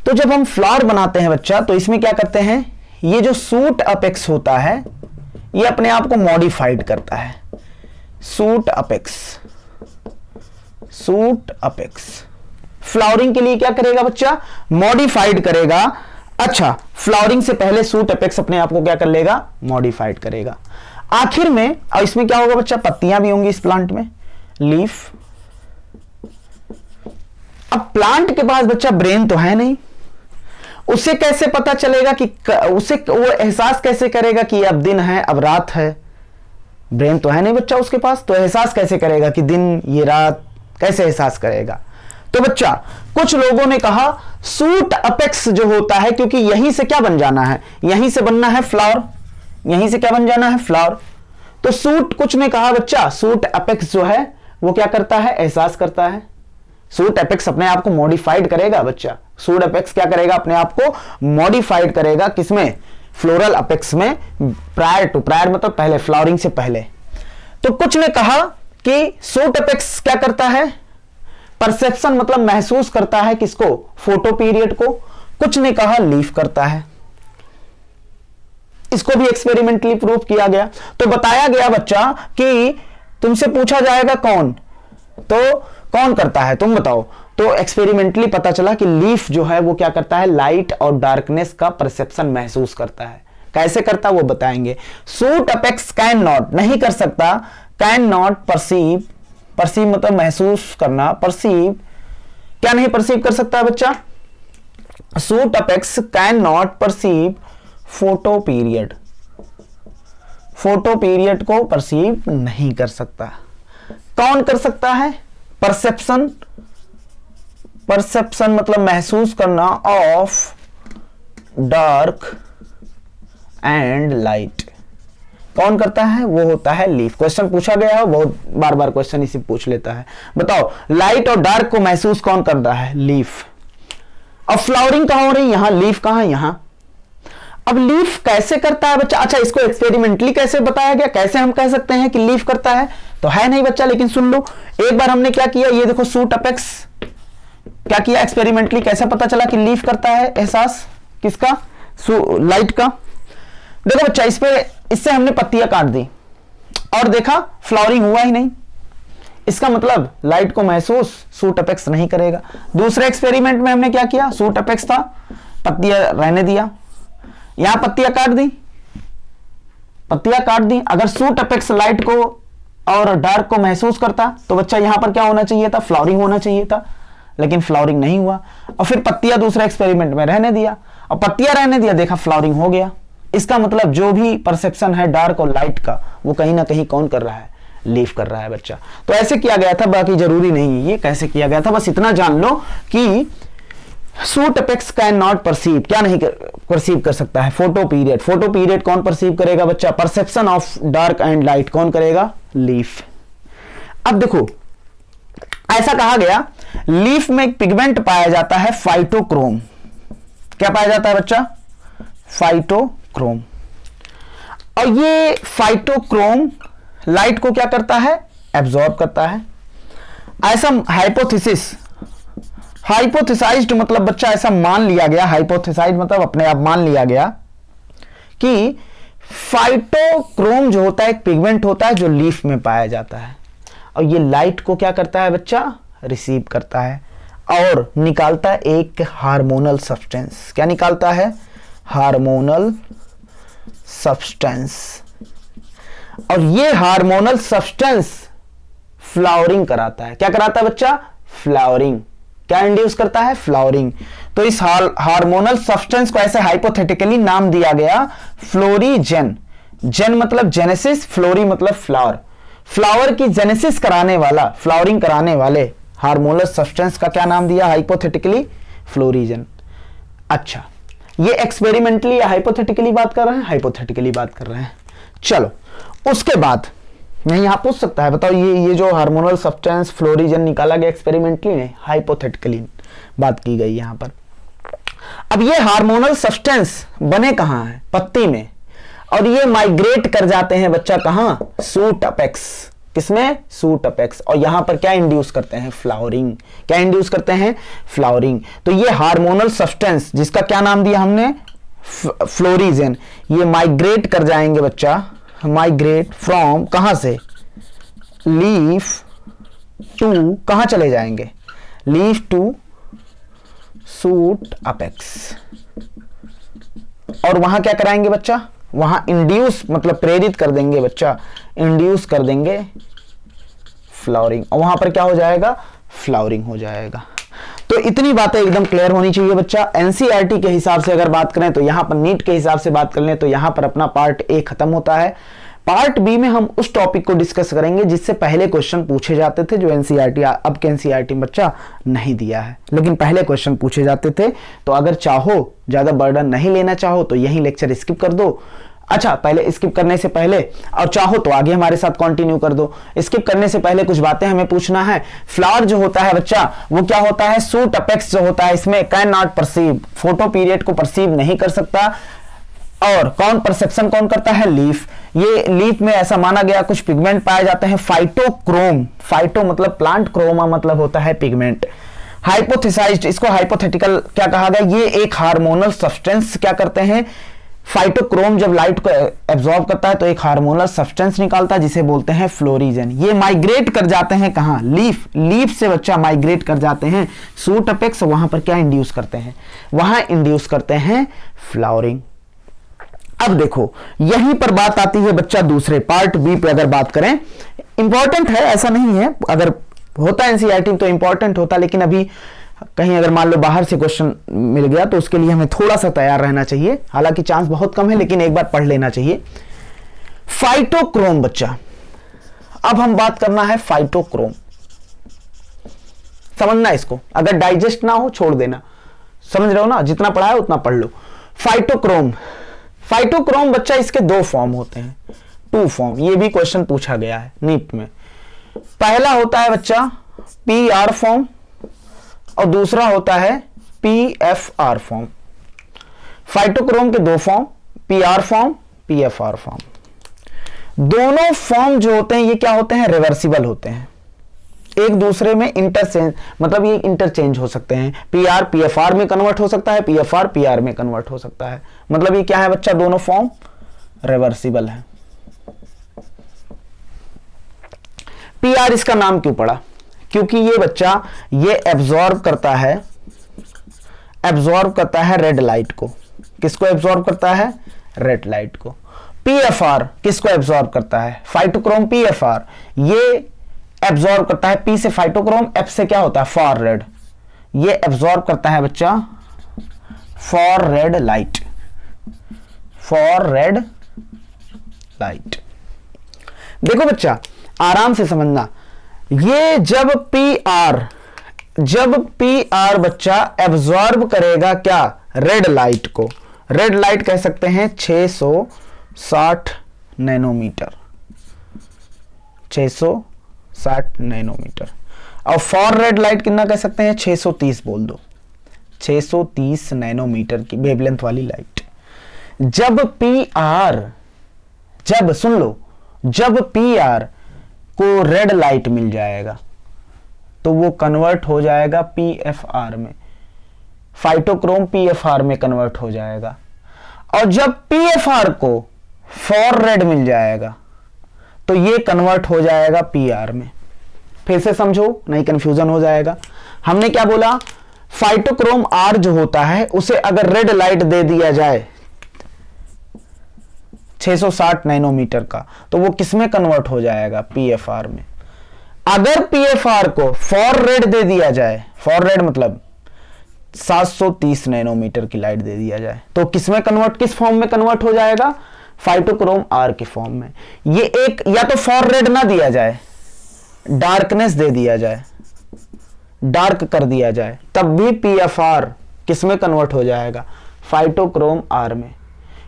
Speaker 1: तो जब हम फ्लावर बनाते हैं बच्चा, तो इसमें क्या करते हैं, ये जो सूट अपेक्स होता है ये अपने आप को मॉडिफाइड करता है। सूट अपेक्स फ्लावरिंग के लिए क्या करेगा बच्चा, मॉडिफाइड करेगा। अच्छा, फ्लावरिंग से पहले सूट अपेक्स अपने आप को क्या कर लेगा, मॉडिफाइड करेगा। आखिर में और इसमें क्या होगा बच्चा, पत्तियां भी होंगी इस प्लांट में, लीफ। अब प्लांट के पास बच्चा ब्रेन तो है नहीं, उसे कैसे पता चलेगा कि उसे वो एहसास कैसे करेगा कि अब दिन है अब रात है, ब्रेन तो है नहीं बच्चा उसके पास, तो एहसास कैसे करेगा कि दिन ये रात, कैसे एहसास करेगा। तो बच्चा कुछ लोगों ने कहा सूट अपेक्स जो होता है, क्योंकि यहीं से क्या बन जाना है, यहीं से बनना है फ्लावर, यहीं से क्या बन जाना है, फ्लावर। तो सूट, कुछ ने कहा बच्चा सूट अपेक्स जो है वो क्या करता है, एहसास करता है। सूट अपेक्स अपने आप को मॉडिफाइड करेगा बच्चा, सूट अपेक्स क्या करेगा, अपने आप को मॉडिफाइड करेगा, किसमें, फ्लोरल अपेक्स में, प्रायर मतलब पहले, फ्लावरिंग से पहले। तो कुछ ने कहा कि सूट अपेक्स क्या करता है, परसेप्शन मतलब महसूस करता है, किसको, फोटो पीरियड को। कुछ ने कहा लीफ करता है। इसको भी एक्सपेरिमेंटली प्रूव किया गया। तो बताया गया बच्चा कि तुमसे पूछा जाएगा कौन, तो कौन करता है तुम बताओ। तो एक्सपेरिमेंटली पता चला कि लीफ जो है वो क्या करता है, लाइट और डार्कनेस का परसेप्शन महसूस करता है। कैसे करता वो बताएंगे। सूट अपेक्स कैन नॉट, नहीं कर सकता, कैन नॉट परसीव मतलब महसूस करना, परसीव क्या नहीं परसीव कर सकता बच्चा, suit apex can not perceive photo period, photo period को परसीव नहीं कर सकता। कौन कर सकता है? परसेप्शन, परसेप्शन मतलब महसूस करना ऑफ डार्क एंड लाइट। कौन करता है? वो होता है लीफ। क्वेश्चन पूछा गया है, बहुत बार बार क्वेश्चन इसी पूछ लेता है। बताओ, लाइट और डार्क को महसूस कौन करता है? लीफ। अब फ्लावरिंग कहां हो रही है? यहां। लीफ कहां? यहां। अब लीफ कैसे करता है बच्चा? अच्छा, इसको एक्सपेरिमेंटली कैसे बताया गया? कैसे हम कह सकते हैं कि लीफ करता है? तो है नहीं बच्चा, लेकिन सुन लो। एक बार हमने क्या किया, ये देखो सूट अपेक्स क्या किया एक्सपेरिमेंटली, कैसे पता चला कि लीफ करता है? एहसास किसका? लाइट का। देखो बच्चा, इससे हमने पत्तियां काट दी और देखा फ्लावरिंग हुआ ही नहीं। इसका मतलब लाइट को महसूस सूट अपेक्स नहीं करेगा। दूसरे एक्सपेरिमेंट में हमने क्या किया? सूट अपेक्स था, पत्तियां रहने दिया, यहां पत्तियां काट दी, पत्तियां काट दी। अगर सूट अपेक्स लाइट को और डार्क को महसूस करता तो बच्चा यहां पर क्या होना चाहिए था? फ्लावरिंग होना चाहिए था, लेकिन फ्लावरिंग नहीं हुआ। और फिर पत्तियां दूसरे एक्सपेरिमेंट में रहने दिया, और पत्तियां रहने दिया, देखा फ्लावरिंग हो गया। इसका मतलब जो भी परसेप्शन है डार्क और लाइट का, वो कहीं ना कहीं कौन कर रहा है? लीफ कर रहा है बच्चा। तो ऐसे किया गया था, बाकी जरूरी नहीं ये कैसे किया गया था, बस इतना जान लो कि suit apex can not perceive, क्या नहीं परसीव कर सकता है? Photo period. फोटो पीरियड कौन परसीव करेगा बच्चा? Perception of dark and light कौन करेगा? लीफ। अब देखो, ऐसा कहा गया लीफ में एक पिगमेंट पाया जाता है फाइटोक्रोम। क्या पाया जाता है बच्चा? फाइटोक्रोम। और ये फाइटोक्रोम लाइट को क्या करता है? एब्जॉर्ब करता है। ऐसा हाइपोथेसिस, हाइपोथेसाइज्ड मतलब बच्चा ऐसा मान लिया गया, हाइपोथेसाइज्ड मतलब अपने आप मान लिया गया कि फाइटोक्रोम जो होता है एक पिगमेंट होता है जो लीफ में पाया जाता है, और ये लाइट को क्या करता है बच्चा? रिसीव करता है और निकालता है एक हार्मोनल सब्सटेंस। क्या निकालता है? Hormonal substance. और ये हार्मोनल सब्सटेंस फ्लावरिंग कराता है। क्या कराता है बच्चा? फ्लावरिंग। क्या इंड्यूस करता है? फ्लावरिंग। तो इस हार्मोनल सब्सटेंस को ऐसे हाइपोथेटिकली नाम दिया गया फ्लोरीजेन। जेन मतलब जेनेसिस, फ्लोरी मतलब फ्लावर। फ्लावर की जेनेसिस कराने वाला, फ्लावरिंग कराने वाले हार्मोनल सब्सटेंस का क्या नाम दिया हाइपोथेटिकली? फ्लोरीजेन। अच्छा, ये एक्सपेरिमेंटली या हाइपोथेटिकली बात कर रहे हैं? हाइपोथेटिकली बात कर रहे हैं। चलो, उसके बाद नहीं, यहां पूछ सकता है, बताओ ये जो हार्मोनल सब्सटेंस फ्लोरीजेन निकाला गया एक्सपेरिमेंटली नहीं, हाइपोथेटिकली बात की गई यहां पर। अब ये हार्मोनल सब्सटेंस बने कहां है? पत्ती में। और ये माइग्रेट कर जाते हैं बच्चा कहां? Shoot apex. किसमें? Shoot apex. और यहां पर क्या इंड्यूस करते हैं? फ्लावरिंग। क्या इंड्यूस करते हैं? फ्लावरिंग। तो ये हार्मोनल सब्सटेंस जिसका क्या नाम दिया हमने? फ्लोरीजेन, ये माइग्रेट कर जाएंगे बच्चा, माइग्रेट फ्रॉम कहां से? लीफ टू, कहां चले जाएंगे? Leaf to shoot apex. और वहां क्या कराएंगे बच्चा? वहां इंड्यूस मतलब प्रेरित कर देंगे बच्चा, इंड्यूस कर देंगे फ्लावरिंग। और वहां पर क्या हो जाएगा? फ्लावरिंग हो जाएगा। तो इतनी बातें एकदम क्लियर होनी चाहिए बच्चा। एनसीईआरटी के हिसाब से अगर बात करें तो यहां पर, नीट के हिसाब से बात कर लें तो यहां पर अपना पार्ट ए खत्म होता है। पार्ट बी में हम उस टॉपिक को डिस्कस करेंगे जिससे पहले क्वेश्चन पूछे जाते थे, जो एनसीईआरटी अब के एनसीईआरटी में बच्चा नहीं दिया है, लेकिन पहले क्वेश्चन पूछे जाते थे। तो अगर चाहो, ज्यादा बर्डन नहीं लेना चाहो तो यही लेक्चर स्किप कर दो। अच्छा, पहले स्किप करने से पहले, और चाहो तो आगे हमारे साथ कंटिन्यू कर दो। स्किप करने से पहले कुछ बातें हमें पूछना है। फ्लावर जो होता है बच्चा, वो क्या होता है? सूट अपेक्स जो होता है, इसमें can not perceive, photo period को परसीव नहीं कर सकता। और कौन परसेप्शन कौन करता है? लीफ। ये लीफ में ऐसा माना गया कुछ पिगमेंट पाए जाते हैं फाइटोक्रोम। फाइटो मतलब प्लांट, क्रोमा मतलब होता है पिगमेंट। हाइपोथेसाइज्ड, इसको हाइपोथेटिकल क्या कहा गया? ये एक हार्मोनल सब्सटेंस क्या करते हैं? फाइटोक्रोम जब लाइट को एब्जॉर्ब करता है तो एक हार्मोनल सब्सटेंस निकालता है जिसे बोलते हैं फ्लोरीजेन। ये माइग्रेट कर जाते हैं कहां? लीफ। लीफ से बच्चा माइग्रेट कर जाते हैं सूट अपेक्स। वहां पर क्या इंड्यूस करते हैं? वहां इंड्यूस करते हैं फ्लावरिंग। अब देखो, यहीं पर बात आती है बच्चा दूसरे पार्ट बी पे अगर बात करें। इंपॉर्टेंट है, ऐसा नहीं है, अगर होता एनसीईआरटी तो इंपॉर्टेंट होता, लेकिन अभी कहीं अगर मान लो बाहर से क्वेश्चन मिल गया तो उसके लिए हमें थोड़ा सा तैयार रहना चाहिए, हालांकि चांस बहुत कम है लेकिन एक बार पढ़ लेना चाहिए। फाइटोक्रोम बच्चा, अब हम बात करना है फाइटोक्रोम, समझना इसको, अगर डाइजेस्ट ना हो छोड़ देना, समझ रहे हो ना, जितना पढ़ा है उतना पढ़ लो। फाइटोक्रोम, फाइटोक्रोम बच्चा इसके दो फॉर्म होते हैं, टू फॉर्म, ये भी क्वेश्चन पूछा गया है नीट में। पहला होता है बच्चा PR फॉर्म और दूसरा होता है PFR फॉर्म। फाइटोक्रोम के दो form, PR form, PFR form. दोनों फॉर्म जो होते हैं ये क्या होते हैं, रिवर्सिबल होते हैं, एक दूसरे में इंटरचेंज, मतलब ये इंटरचेंज हो सकते हैं। PR PFR में कन्वर्ट हो सकता है, PFR PR में कन्वर्ट हो सकता है, मतलब ये क्या है बच्चा, दोनों फॉर्म रिवर्सिबल है। PR इसका नाम क्यों पड़ा, क्योंकि ये बच्चा ये एब्जॉर्ब करता है रेड लाइट को। किसको एब्जॉर्ब करता है, रेड लाइट को। PFR किसको एब्जॉर्ब करता है, फाइटोक्रोम PFR, ये एब्जॉर्ब करता है P से फाइटोक्रोम, F से क्या होता है, फॉर रेड, ये एब्जॉर्ब करता है बच्चा for red light, for red light. देखो बच्चा आराम से समझना, ये जब PR बच्चा एब्जॉर्ब करेगा क्या, रेड लाइट को, रेड लाइट कह सकते हैं 660 नैनोमीटर, 660 नैनोमीटर, और फॉर रेड लाइट कितना कह सकते हैं, 630 बोल दो, 630 नैनोमीटर की वेवलेंथ वाली लाइट। जब सुन लो, जब PR को रेड लाइट मिल जाएगा तो वो कन्वर्ट हो जाएगा PFR में, फाइटोक्रोम PFR में कन्वर्ट हो जाएगा, और जब PFR को फॉर रेड मिल जाएगा तो ये कन्वर्ट हो जाएगा PR में। फिर से समझो, नहीं कंफ्यूजन हो जाएगा। हमने क्या बोला, फाइटोक्रोम R जो होता है उसे अगर रेड लाइट दे दिया जाए 660 नैनोमीटर का, तो वो किसमें कन्वर्ट हो जाएगा, PFR में। अगर PFR को फॉर रेड दे दिया जाए, फॉर रेड मतलब 730 नैनोमीटर की लाइट दे दिया जाए, तो किसमें कन्वर्ट, किस फॉर्म में कन्वर्ट हो जाएगा, फाइटोक्रोम R के फॉर्म में। ये एक, या तो फॉर रेड ना दिया जाए, डार्कनेस दे दिया जाए, डार्क कर दिया जाए, तब भी PFR किसमें कन्वर्ट हो जाएगा, फाइटोक्रोम R में।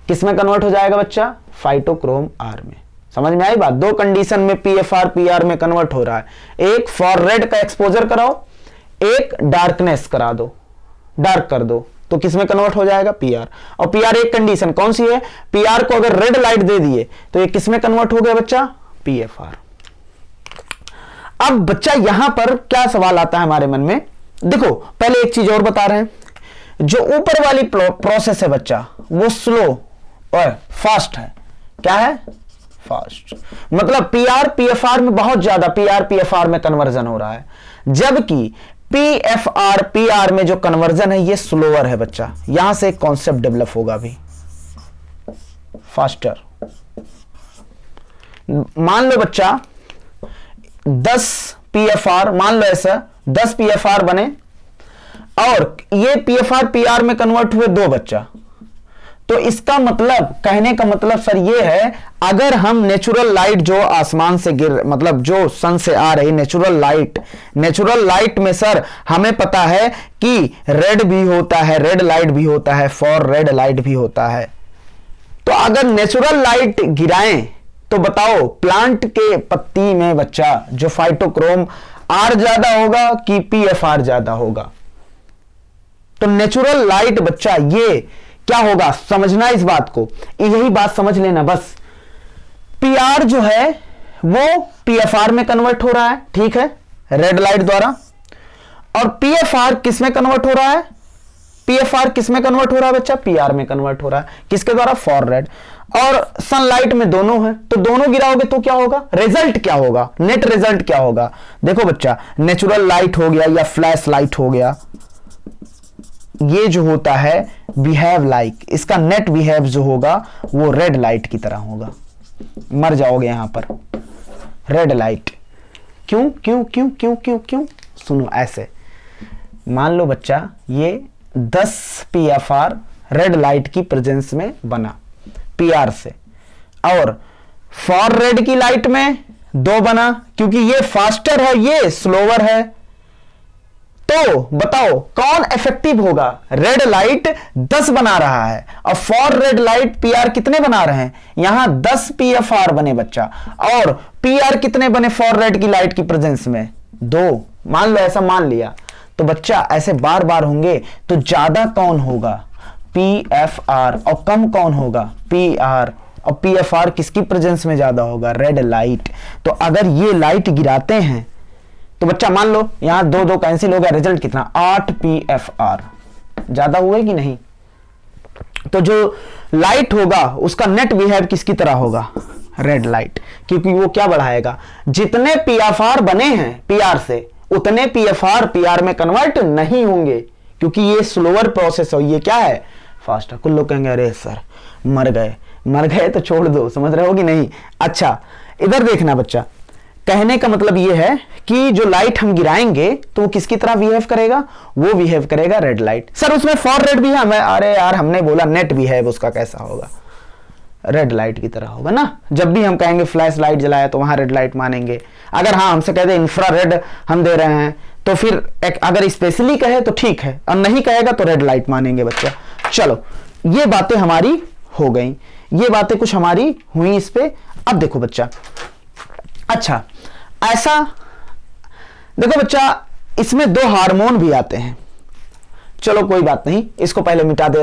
Speaker 1: किसमें कन्वर्ट हो जाएगा बच्चा, फाइटोक्रोम R में। समझ में आई बात, दो कंडीशन में PFR PR में कन्वर्ट हो रहा है, एक फॉर रेड का एक्सपोजर कराओ, एक डार्कनेस करा दो, डार्क कर दो, तो किसमें कन्वर्ट हो जाएगा, PR। और PR एक कंडीशन कौन सी है, PR को अगर रेड लाइट दे दिए तो ये किसमें कन्वर्ट हो गया बच्चा, PFR। अब बच्चा यहां पर क्या सवाल आता है हमारे मन में, देखो पहले एक चीज और बता रहे हैं, जो ऊपर वाली प्रोसेस है बच्चा वो स्लो और फास्ट है। क्या है, फास्ट, मतलब PR PFR में बहुत ज्यादा PR PFR में कन्वर्जन हो रहा है, जबकि PFR PR में जो कन्वर्जन है ये स्लोअर है बच्चा। यहां से एक कॉन्सेप्ट डेवलप होगा अभी, फास्टर। मान लो बच्चा 10 PFR, मान लो ऐसा 10 PFR बने और ये PFR PR में कन्वर्ट हुए 2 बच्चा, तो इसका मतलब, कहने का मतलब सर ये है, अगर हम नेचुरल लाइट जो आसमान से मतलब जो सन से आ रही नेचुरल लाइट में सर हमें पता है कि रेड भी होता है, रेड लाइट भी होता है, फॉर रेड लाइट भी होता है। तो अगर नेचुरल लाइट गिराएं तो बताओ प्लांट के पत्ती में बच्चा जो फाइटोक्रोम R ज्यादा होगा कि PFR ज्यादा होगा। तो नेचुरल लाइट बच्चा ये क्या होगा, समझना इस बात को, यही बात समझ लेना बस। PR जो है वो PFR में कन्वर्ट हो रहा है, ठीक है, रेड लाइट द्वारा, और PFR किस में कन्वर्ट हो रहा है, PFR किस में कन्वर्ट हो रहा है बच्चा, PR में कन्वर्ट हो रहा है, किसके द्वारा, फॉर रेड। और सनलाइट में दोनों है, तो दोनों गिराओगे तो क्या होगा, रिजल्ट क्या होगा, नेट रिजल्ट क्या होगा। देखो बच्चा, नेचुरल लाइट हो गया या फ्लैश लाइट हो गया, ये जो होता है बिहेव लाइक, इसका नेट बिहेव जो होगा वो रेड लाइट की तरह होगा। मर जाओगे यहां पर, रेड लाइट। क्यों क्यों क्यों क्यों क्यों क्यों, सुनो ऐसे, मान लो बच्चा ये 10 PFR रेड लाइट की प्रेजेंस में बना PR से, और फॉर रेड की लाइट में 2 बना, क्योंकि ये फास्टर है ये स्लोवर है। तो बताओ कौन इफेक्टिव होगा? रेड लाइट 10 बना रहा है और फॉर रेड लाइट PR कितने बना रहे हैं? यहां 10 PFR बने बच्चा, और PR कितने बने फॉर रेड की लाइट की प्रेजेंस में? 2। मान लो ऐसा मान लिया, तो बच्चा ऐसे बार बार होंगे तो ज्यादा कौन होगा? PFR, और कम कौन होगा? PR, और PFR किसकी प्रेजेंस में ज्यादा होगा? Red light. तो अगर ये लाइट गिराते हैं तो बच्चा मान लो यहां 2 कैंसिल हो गया, रिजल्ट कितना? 8 PFR। ज्यादा हुए कि नहीं? तो जो लाइट होगा उसका नेट बिहेव किसकी तरह होगा? रेड लाइट, क्योंकि वो क्या बढ़ाएगा? जितने PFR बने हैं PR से, उतने PFR PR में कन्वर्ट नहीं होंगे, क्योंकि ये स्लोअर प्रोसेस है, ये क्या है? फास्ट है। कुछ लोग कहेंगे अरे सर मर गए तो छोड़ दो, समझ रहे हो कि नहीं? अच्छा इधर देखना बच्चा, कहने का मतलब ये है कि जो लाइट हम गिराएंगे तो वो किसकी तरह बिहेव करेगा? वो बिहेव करेगा रेड लाइट। सर उसमें फॉर रेड भी है, अरे यार हमने बोला नेट बिहेव उसका कैसा होगा? रेड लाइट की तरह होगा ना। जब भी हम कहेंगे फ्लैश लाइट जलाया तो वहां रेड लाइट मानेंगे। अगर हाँ हमसे कहते इंफ्रा रेड हम दे रहे हैं तो फिर अगर स्पेशली कहे तो ठीक है, और नहीं कहेगा तो रेड लाइट मानेंगे बच्चा। चलो ये बातें हमारी हो गई, ये बातें कुछ हमारी हुई इस पे। अब देखो बच्चा, अच्छा ऐसा देखो बच्चा, इसमें 2 हार्मोन भी आते हैं। चलो कोई बात नहीं, इसको पहले मिटा दे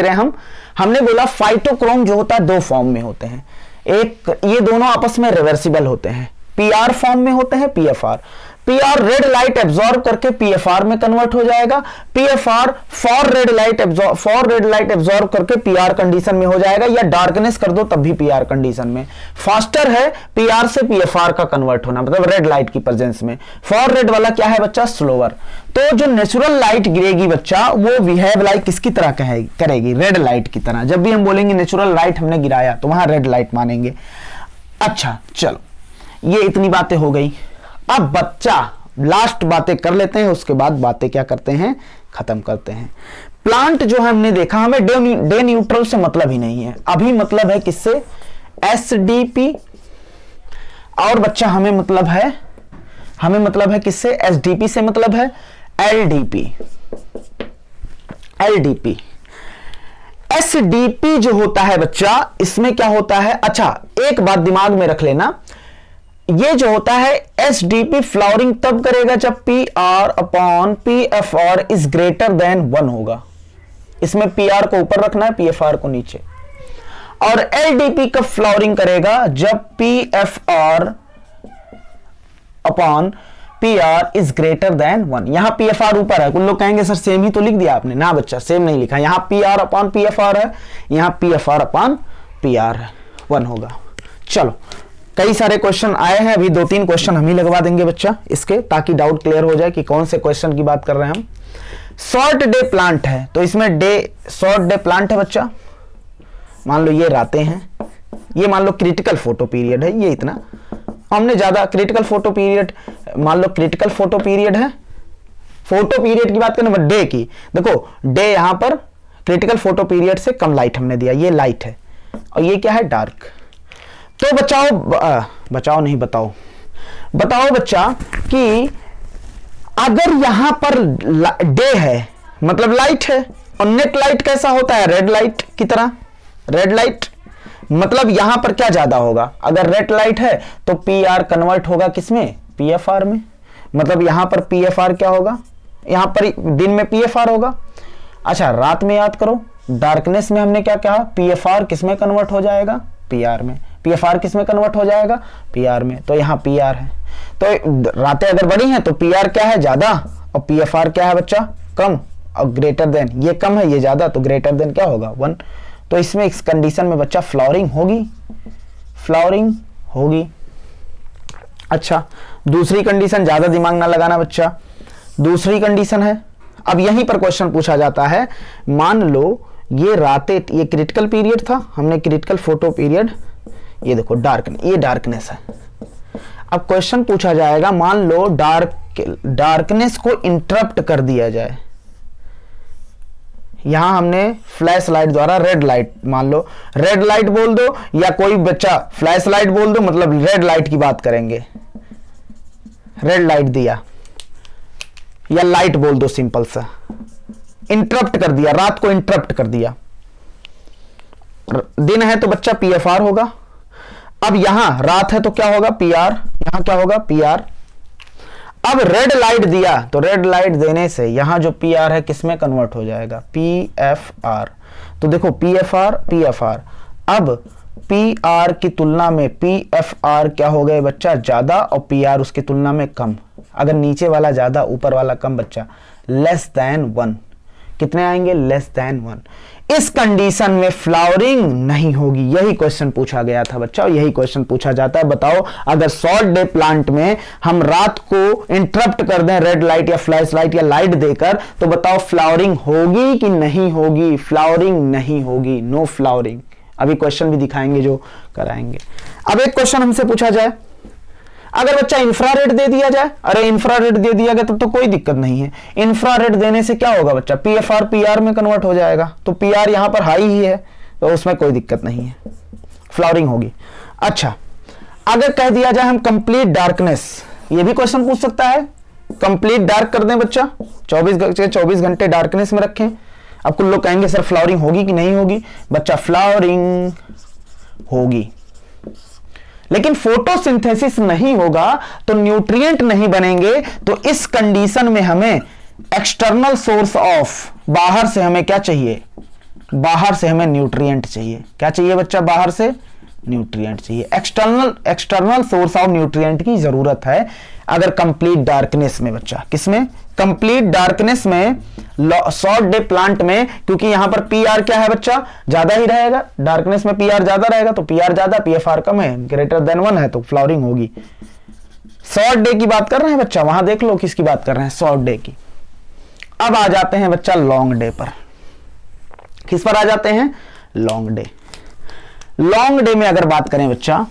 Speaker 1: रहे हैं, हमने बोला फाइटोक्रोम जो होता है 2 फॉर्म में होते हैं। एक ये दोनों आपस में रिवर्सिबल होते हैं, PR फॉर्म में होते हैं, PFR। PR red light absorb करके PFR में कन्वर्ट हो जाएगा, PFR for red light absorb करके PR कंडीशन में हो जाएगा, या डार्कनेस कर दो तब भी PR कंडीशन में। फास्टर है PR से PFR का कन्वर्ट होना, मतलब रेड लाइट की प्रेजेंस में। फॉर रेड वाला क्या है बच्चा? स्लोअर। तो जो नेचुरल लाइट गिरेगी बच्चा, वो बिहेव लाइक किसकी तरह करेगी? रेड लाइट की तरह। जब भी हम बोलेंगे नेचुरल लाइट हमने गिराया तो वहां रेड लाइट मानेंगे। अच्छा चलो ये इतनी बातें हो गई। अब बच्चा लास्ट बातें कर लेते हैं, उसके बाद बातें क्या करते हैं? खत्म करते हैं। प्लांट जो है हमने देखा, हमें डे न्यूट्रल से मतलब ही नहीं है, अभी मतलब है किससे? SDP। और बच्चा हमें मतलब है किससे? SDP से मतलब है LDP। SDP जो होता है बच्चा, इसमें क्या होता है? अच्छा एक बात दिमाग में रख लेना, ये जो होता है SDP फ्लावरिंग तब करेगा जब PR upon PFR is greater than 1 होगा। इसमें PR को ऊपर रखना है, PFR को नीचे। और LDP कब फ्लावरिंग करेगा? जब PFR upon PR is greater than 1। यहां PFR ऊपर है, कुछ लोग कहेंगे सर सेम ही तो लिख दिया आपने। ना बच्चा सेम नहीं लिखा, यहां PR अपॉन PFR है, यहां PFR अपॉन PR है, 1 होगा। चलो कई सारे क्वेश्चन आए हैं, अभी 2-3 क्वेश्चन हम ही लगवा देंगे बच्चा इसके, ताकि डाउट क्लियर हो जाए कि कौन से क्वेश्चन की बात कर रहे हैं हम। शॉर्ट डे प्लांट है, तो इसमें शॉर्ट डे प्लांट है बच्चा। मान लो ये रातें हैं, ये मान लो क्रिटिकल फोटो पीरियड है, ये इतना हमने ज्यादा क्रिटिकल फोटो पीरियड, मान लो क्रिटिकल फोटो पीरियड है, फोटो पीरियड की बात करें डे की। देखो डे यहां पर क्रिटिकल फोटो पीरियड से कम लाइट हमने दिया, ये लाइट है, और ये क्या है? डार्क। तो बताओ बच्चा कि अगर यहां पर डे है मतलब लाइट है, और नेट लाइट कैसा होता है? रेड लाइट की तरह। रेड लाइट मतलब यहां पर क्या ज्यादा होगा? अगर रेड लाइट है तो PR कन्वर्ट होगा किसमें? PFR में। मतलब यहां पर PFR क्या होगा? यहां पर दिन में PFR होगा। अच्छा रात में याद करो, डार्कनेस में हमने क्या कहा? PFR किसमें कन्वर्ट हो जाएगा? PR में। PFR किसमें कन्वर्ट हो जाएगा? PR में। तो यहाँ PR है, तो रातें अगर बड़ी हैं तो PR क्या है? ज्यादा, और PFR क्या है बच्चा? कम, और ग्रेटर देन, ये कम है ये ज्यादा, तो ग्रेटर देन क्या होगा? 1। तो इसमें इस कंडीशन में बच्चा फ्लावरिंग होगी। अच्छा दूसरी कंडीशन, ज्यादा दिमाग ना लगाना बच्चा, दूसरी कंडीशन है, अब यहीं पर क्वेश्चन पूछा जाता है। मान लो ये रातें, ये क्रिटिकल पीरियड था, हमने क्रिटिकल फोटो पीरियड, ये देखो ये डार्कनेस है। अब क्वेश्चन पूछा जाएगा, मान लो कि डार्कनेस को इंटरप्ट कर दिया जाए। यहां हमने फ्लैश लाइट द्वारा, रेड लाइट मान लो, रेड लाइट बोल दो या कोई बच्चा फ्लैश लाइट बोल दो, मतलब रेड लाइट की बात करेंगे। रेड लाइट दिया या लाइट बोल दो, सिंपल सा इंटरप्ट कर दिया, रात को इंटरप्ट कर दिया। दिन है तो बच्चा PFR होगा। अब यहां रात है तो क्या होगा, PR। यहां क्या होगा, PR। अब रेड लाइट दिया तो रेड लाइट देने से यहां जो PR है किसमें कन्वर्ट हो जाएगा, PFR। तो देखो PFR PFR, अब PR की तुलना में PFR क्या हो गए बच्चा, ज्यादा, और PR उसकी तुलना में कम। अगर नीचे वाला ज्यादा ऊपर वाला कम बच्चा, लेस देन 1। कितने आएंगे, लेस देन 1। इस कंडीशन में फ्लावरिंग नहीं होगी। यही क्वेश्चन पूछा गया था बच्चा, और यही क्वेश्चन पूछा जाता है। बताओ अगर शॉर्ट डे प्लांट में हम रात को इंटरप्ट कर दें रेड लाइट या फ्लैश लाइट या लाइट देकर, तो बताओ फ्लावरिंग होगी कि नहीं होगी। फ्लावरिंग नहीं होगी, नो फ्लावरिंग। अभी क्वेश्चन भी दिखाएंगे जो कराएंगे। अब एक क्वेश्चन हमसे पूछा जाए, अगर बच्चा इंफ्रारेड दे दिया जाए, अरे इंफ्रारेड दे दिया गया तब तो कोई दिक्कत नहीं है। इंफ्रारेड देने से क्या होगा बच्चा, PFR PR में कन्वर्ट हो जाएगा, तो PR यहां पर हाई ही है तो उसमें कोई दिक्कत नहीं है, फ्लावरिंग होगी। अच्छा, अगर कह दिया जाए हम कंप्लीट डार्कनेस, ये भी क्वेश्चन पूछ सकता है। कंप्लीट डार्क कर दें बच्चा, 24 घंटे डार्कनेस में रखें। अब कुछ लोग कहेंगे सर फ्लावरिंग होगी कि नहीं होगी, बच्चा फ्लावरिंग होगी, लेकिन फोटोसिंथेसिस नहीं होगा तो न्यूट्रिएंट नहीं बनेंगे। तो इस कंडीशन में हमें एक्सटर्नल सोर्स ऑफ, बाहर से हमें क्या चाहिए, बाहर से हमें न्यूट्रिएंट चाहिए। क्या चाहिए बच्चा, बाहर से न्यूट्रिएंट चाहिए। एक्सटर्नल सोर्स ऑफ न्यूट्रिएंट की जरूरत है अगर कंप्लीट डार्कनेस में बच्चा, किसमें, कंप्लीट डार्कनेस में, शॉर्ट डे प्लांट में, क्योंकि यहां पर PR क्या है बच्चा, ज्यादा ही रहेगा। डार्कनेस में PR ज्यादा रहेगा तो PR ज्यादा, PFR कम है, ग्रेटर देन 1 है तो फ्लावरिंग होगी। शॉर्ट डे की बात कर रहे हैं बच्चा, वहां देख लो किसकी बात कर रहे हैं, शॉर्ट डे की। अब आ जाते हैं बच्चा लॉन्ग डे पर। किस पर आ जाते हैं, लॉन्ग डे। लॉन्ग डे में अगर बात करें बच्चा,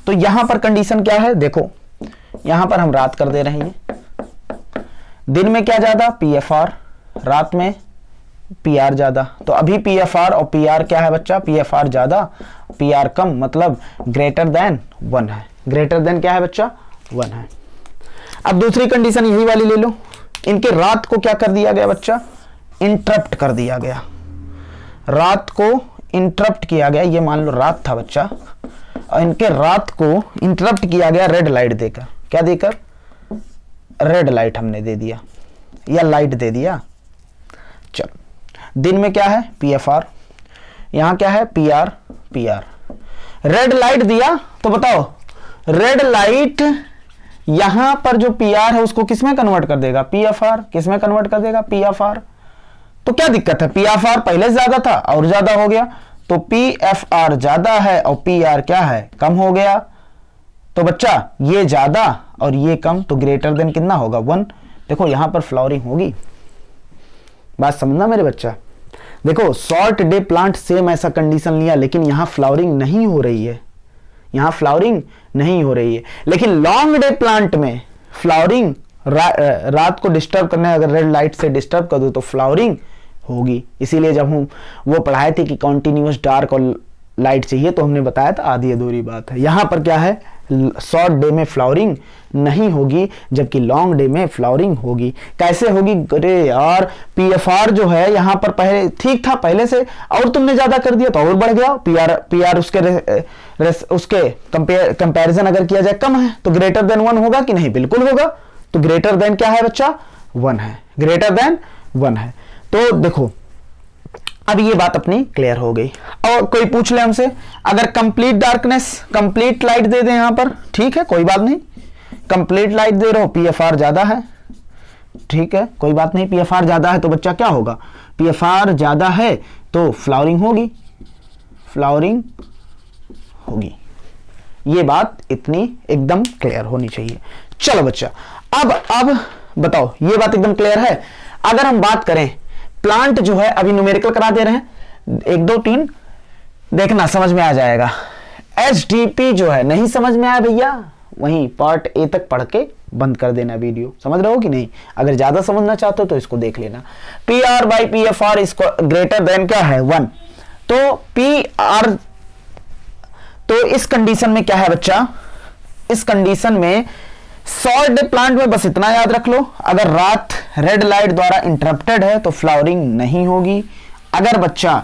Speaker 1: तो यहां पर कंडीशन क्या है, देखो यहां पर हम रात कर दे रहे हैं, दिन में क्या ज्यादा, PFR, रात में PR ज्यादा। तो अभी PFR और PR क्या है बच्चा, PFR ज्यादा PR कम, मतलब ग्रेटर देन 1 है। ग्रेटर देन क्या है बच्चा, 1 है। अब दूसरी कंडीशन यही वाली ले लो, इनके रात को क्या कर दिया गया बच्चा, इंटरप्ट कर दिया गया। रात को इंटरप्ट किया गया, ये मान लो रात था बच्चा, और इनके रात को इंटरप्ट किया गया रेड लाइट देकर। क्या देकर, रेड लाइट हमने दे दिया या लाइट दे दिया। चल, दिन में क्या है, PFR, यहां क्या है, PR। रेड लाइट दिया तो बताओ रेड लाइट यहां पर जो PR है उसको किसमें कन्वर्ट कर देगा, PFR। किसमें कन्वर्ट कर देगा, PFR। तो क्या दिक्कत है, PFR पहले ज्यादा था और ज्यादा हो गया, तो PFR ज्यादा है और PR क्या है, कम हो गया। तो बच्चा ये ज्यादा और ये कम, तो ग्रेटर देन कितना होगा, 1। देखो यहां पर फ्लावरिंग होगी। बात समझना मेरे बच्चा, देखो शॉर्ट डे प्लांट सेम ऐसा कंडीशन लिया, लेकिन यहां फ्लावरिंग नहीं हो रही है, यहां फ्लावरिंग नहीं हो रही है। लेकिन लॉन्ग डे प्लांट में फ्लावरिंग, रात को डिस्टर्ब करने, अगर रेड लाइट से डिस्टर्ब कर दो तो फ्लावरिंग होगी। इसीलिए जब हम वो पढ़ाए थे कि कॉन्टिन्यूअस डार्क और लाइट चाहिए, तो हमने बताया था आधी अधूरी बात है। यहां पर क्या है, शॉर्ट डे में फ्लावरिंग नहीं होगी, जबकि लॉन्ग डे में फ्लावरिंग होगी। कैसे होगी, अरे यार PFR जो है यहां पर पहले ठीक था पहले से, और तुमने ज्यादा कर दिया तो और बढ़ गया। PR उसके कंपैरिजन अगर किया जाए कम है, तो ग्रेटर देन 1 होगा कि नहीं, बिल्कुल होगा। तो ग्रेटर देन क्या है बच्चा, 1 है, ग्रेटर देन 1 है। तो देखो अब ये बात अपनी क्लियर हो गई। और कोई पूछ ले हमसे, अगर कंप्लीट डार्कनेस, कंप्लीट लाइट दे दें यहां पर, ठीक है कोई बात नहीं, कंप्लीट लाइट दे रहे हो, PFR ज्यादा है, ठीक है कोई बात नहीं, PFR ज्यादा है तो बच्चा क्या होगा, PFR ज्यादा है तो फ्लावरिंग होगी, फ्लावरिंग होगी। ये बात इतनी एकदम क्लियर होनी चाहिए। चलो बच्चा, अब बताओ, ये बात एकदम क्लियर है। अगर हम बात करें प्लांट जो है, अभी न्यूमेरिकल करा दे रहे हैं, 1 2 3 देखना समझ में आ जाएगा। SDP जो है नहीं समझ में आया भैया, वहीं पार्ट A तक पढ़ के बंद कर देना वीडियो। समझ रहे हो कि नहीं? अगर ज्यादा समझना चाहते हो तो इसको देख लेना। P R by P F R इसको ग्रेटर देन क्या है 1। तो पी आर, तो इस कंडीशन में क्या है बच्चा, इस कंडीशन में सॉल्ट डे प्लांट में बस इतना याद रख लो, अगर रात रेड लाइट द्वारा इंटरप्टेड है तो फ्लावरिंग नहीं होगी। अगर बच्चा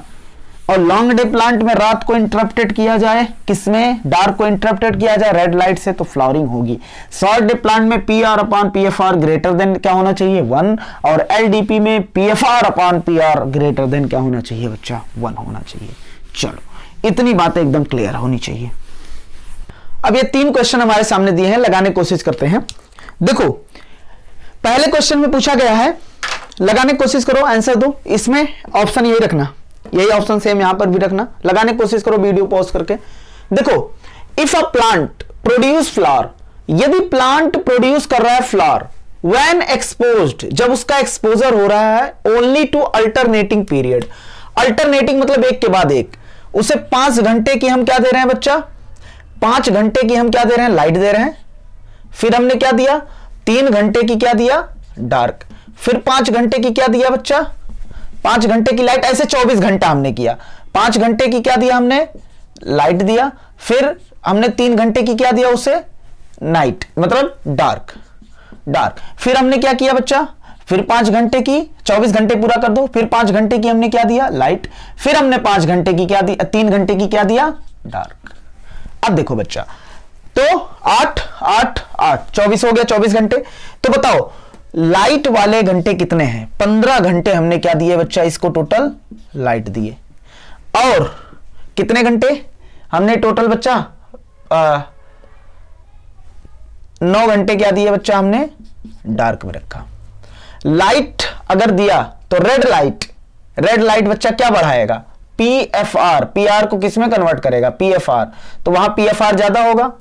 Speaker 1: और लॉन्ग डे प्लांट में रात को इंटरप्टेड किया जाए, किसमें, डार्क को इंटरप्टेड किया जाए रेड लाइट से, तो फ्लावरिंग होगी। शॉर्ट डे प्लांट में P R upon P F R greater than क्या होना चाहिए 1, और एलडीपी में P F R upon P R greater than क्या होना चाहिए बच्चा 1 होना चाहिए। चलो इतनी बातें एकदम क्लियर होनी चाहिए। अब ये 3 क्वेश्चन हमारे सामने दिए हैं, लगाने की कोशिश करते हैं। देखो पहले क्वेश्चन में पूछा गया है, लगाने की कोशिश करो, आंसर दो। इसमें ऑप्शन यही रखना, यही ऑप्शन सेम यहां पर भी रखना, लगाने की कोशिश करो वीडियो पॉज करके। देखो if a plant produce flower, यदि प्लांट प्रोड्यूस कर रहा है फ्लावर व्हेन एक्सपोज्ड, जब उसका एक्सपोजर हो रहा है only to alternating period, alternating मतलब एक के बाद एक, उसे 5 घंटे की हम क्या दे रहे हैं बच्चा, 5 घंटे की हम क्या दे रहे हैं, लाइट दे रहे हैं। फिर हमने क्या दिया, 3 घंटे की क्या दिया, डार्क। फिर 5 घंटे की क्या दिया बच्चा, 5 घंटे की लाइट। ऐसे 24 घंटा हमने किया, 5 घंटे की क्या दिया हमने, लाइट दिया। फिर हमने 3 घंटे की क्या दिया उसे, नाइट मतलब डार्क, डार्क। फिर हमने क्या किया बच्चा, फिर 5 घंटे की, 24 घंटे पूरा कर दो, फिर 5 घंटे की हमने क्या दिया, लाइट। फिर हमने 5 घंटे की क्या दिया, 3 घंटे की क्या दिया, डार्क। अब देखो बच्चा, तो 8 8 8 24 हो गया, 24 घंटे। तो बताओ लाइट वाले घंटे कितने हैं, 15 घंटे हमने क्या दिए बच्चा इसको, टोटल लाइट दिए। और कितने घंटे हमने टोटल बच्चा 9 घंटे क्या दिए बच्चा हमने डार्क में रखा। लाइट अगर दिया तो रेड लाइट बच्चा क्या बढ़ाएगा, P F R, P R को किस में कन्वर्ट करेगा, पी एफ आर, तो वहां पी एफ आर ज्यादा होगा।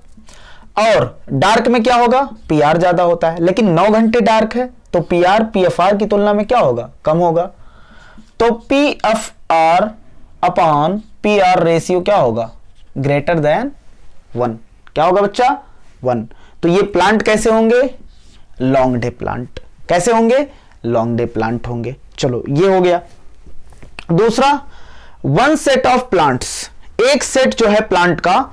Speaker 1: और डार्क में क्या होगा, पी आर ज्यादा होता है, लेकिन 9 घंटे डार्क है तो P R P F R की तुलना में क्या होगा, कम होगा। तो P F R upon P R ratio क्या होगा, ग्रेटर देन 1। क्या होगा बच्चा 1। तो ये प्लांट कैसे होंगे, लॉन्ग डे प्लांट। कैसे होंगे, लॉन्ग डे प्लांट होंगे। चलो ये हो गया। दूसरा, 1 सेट ऑफ प्लांट्स, एक सेट जो है प्लांट का,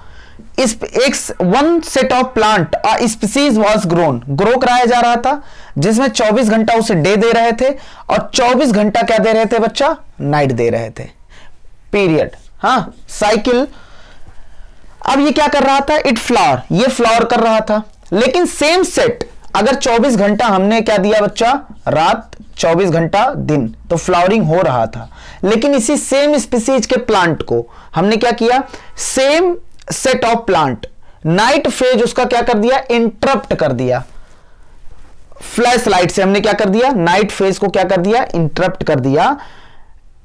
Speaker 1: इस एक 1 set of plant species was grown, grow कराया जा रहा था, जिसमें 24 घंटा उसे डे दे रहे थे और 24 घंटा क्या दे रहे थे बच्चा, नाइट दे रहे थे, पीरियड, हाँ साइकिल। अब ये क्या कर रहा था, इट फ्लावर, ये फ्लावर कर रहा था। लेकिन सेम सेट अगर 24 घंटा हमने क्या दिया बच्चा, रात, 24 घंटा दिन, तो फ्लावरिंग हो रहा था। लेकिन इसी सेम स्पीसीज के प्लांट को हमने क्या किया, same set of plant, night phase उसका क्या कर दिया, इंटरप्ट कर दिया। फ्लैश लाइट से हमने क्या कर दिया, नाइट फेज को क्या कर दिया, इंटरप्ट कर दिया।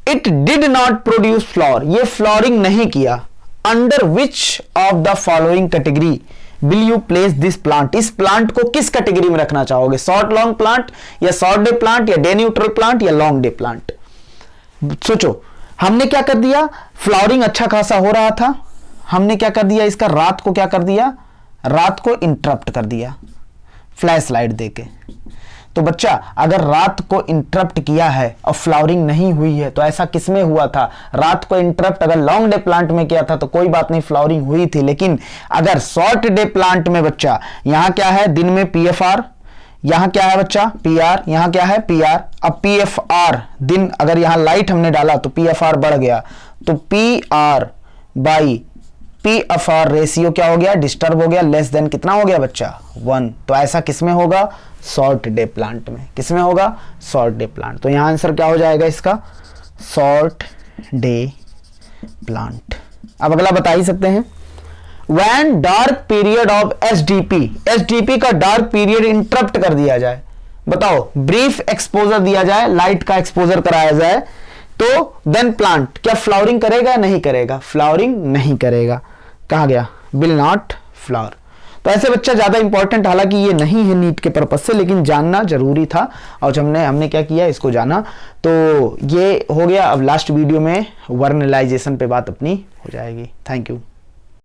Speaker 1: It did not produce flower, ये फ्लावरिंग नहीं किया। Under which of the following category will you place this plant, इस प्लांट को किस कैटेगरी में रखना चाहोगे, शॉर्ट लॉन्ग प्लांट या शॉर्ट डे प्लांट या डे न्यूट्रल प्लांट या लॉन्ग डे प्लांट। सोचो, हमने क्या कर दिया, फ्लावरिंग अच्छा खासा हो रहा था, हमने क्या कर दिया, इसका रात को क्या कर दिया, रात को इंटरप्ट कर दिया फ्लैश लाइट देके। तो बच्चा अगर रात को इंटरप्ट किया है और फ्लावरिंग नहीं हुई है तो ऐसा किसमें हुआ था, रात को इंटरप्ट अगर लॉन्ग डे प्लांट में किया था तो कोई बात नहीं, फ्लावरिंग हुई थी। लेकिन अगर शॉर्ट डे प्लांट में बच्चा, यहां क्या है, दिन में पी एफ आर, यहां क्या है बच्चा पी आर, यहां क्या है पी आर। अब पी एफ आर दिन, अगर यहां लाइट हमने डाला तो पी एफ आर बढ़ गया, तो P R by P F R ratio क्या हो गया, डिस्टर्ब हो गया, लेस देन कितना हो गया बच्चा 1। तो ऐसा किसमें होगा, शॉर्ट डे प्लांट में। किसमें होगा, शॉर्ट डे प्लांट। तो यहां आंसर क्या हो जाएगा इसका, शॉर्ट डे प्लांट। अब अगला बता ही सकते हैं, when dark period of SDP, SDP का डार्क पीरियड इंटरप्ट कर दिया जाए, बताओ ब्रीफ एक्सपोजर दिया जाए, लाइट का एक्सपोजर कराया जाए, तो देन प्लांट क्या फ्लावरिंग करेगा या नहीं करेगा, फ्लावरिंग नहीं करेगा। कहा गया, विल नॉट फ्लावर। तो ऐसे बच्चा ज्यादा इंपॉर्टेंट हालांकि ये नहीं है नीट के पर्पज से, लेकिन जानना जरूरी था और जब हमने क्या किया, इसको जाना। तो ये हो गया। अब लास्ट वीडियो में वर्नलाइजेशन पे बात अपनी हो जाएगी। Thank you.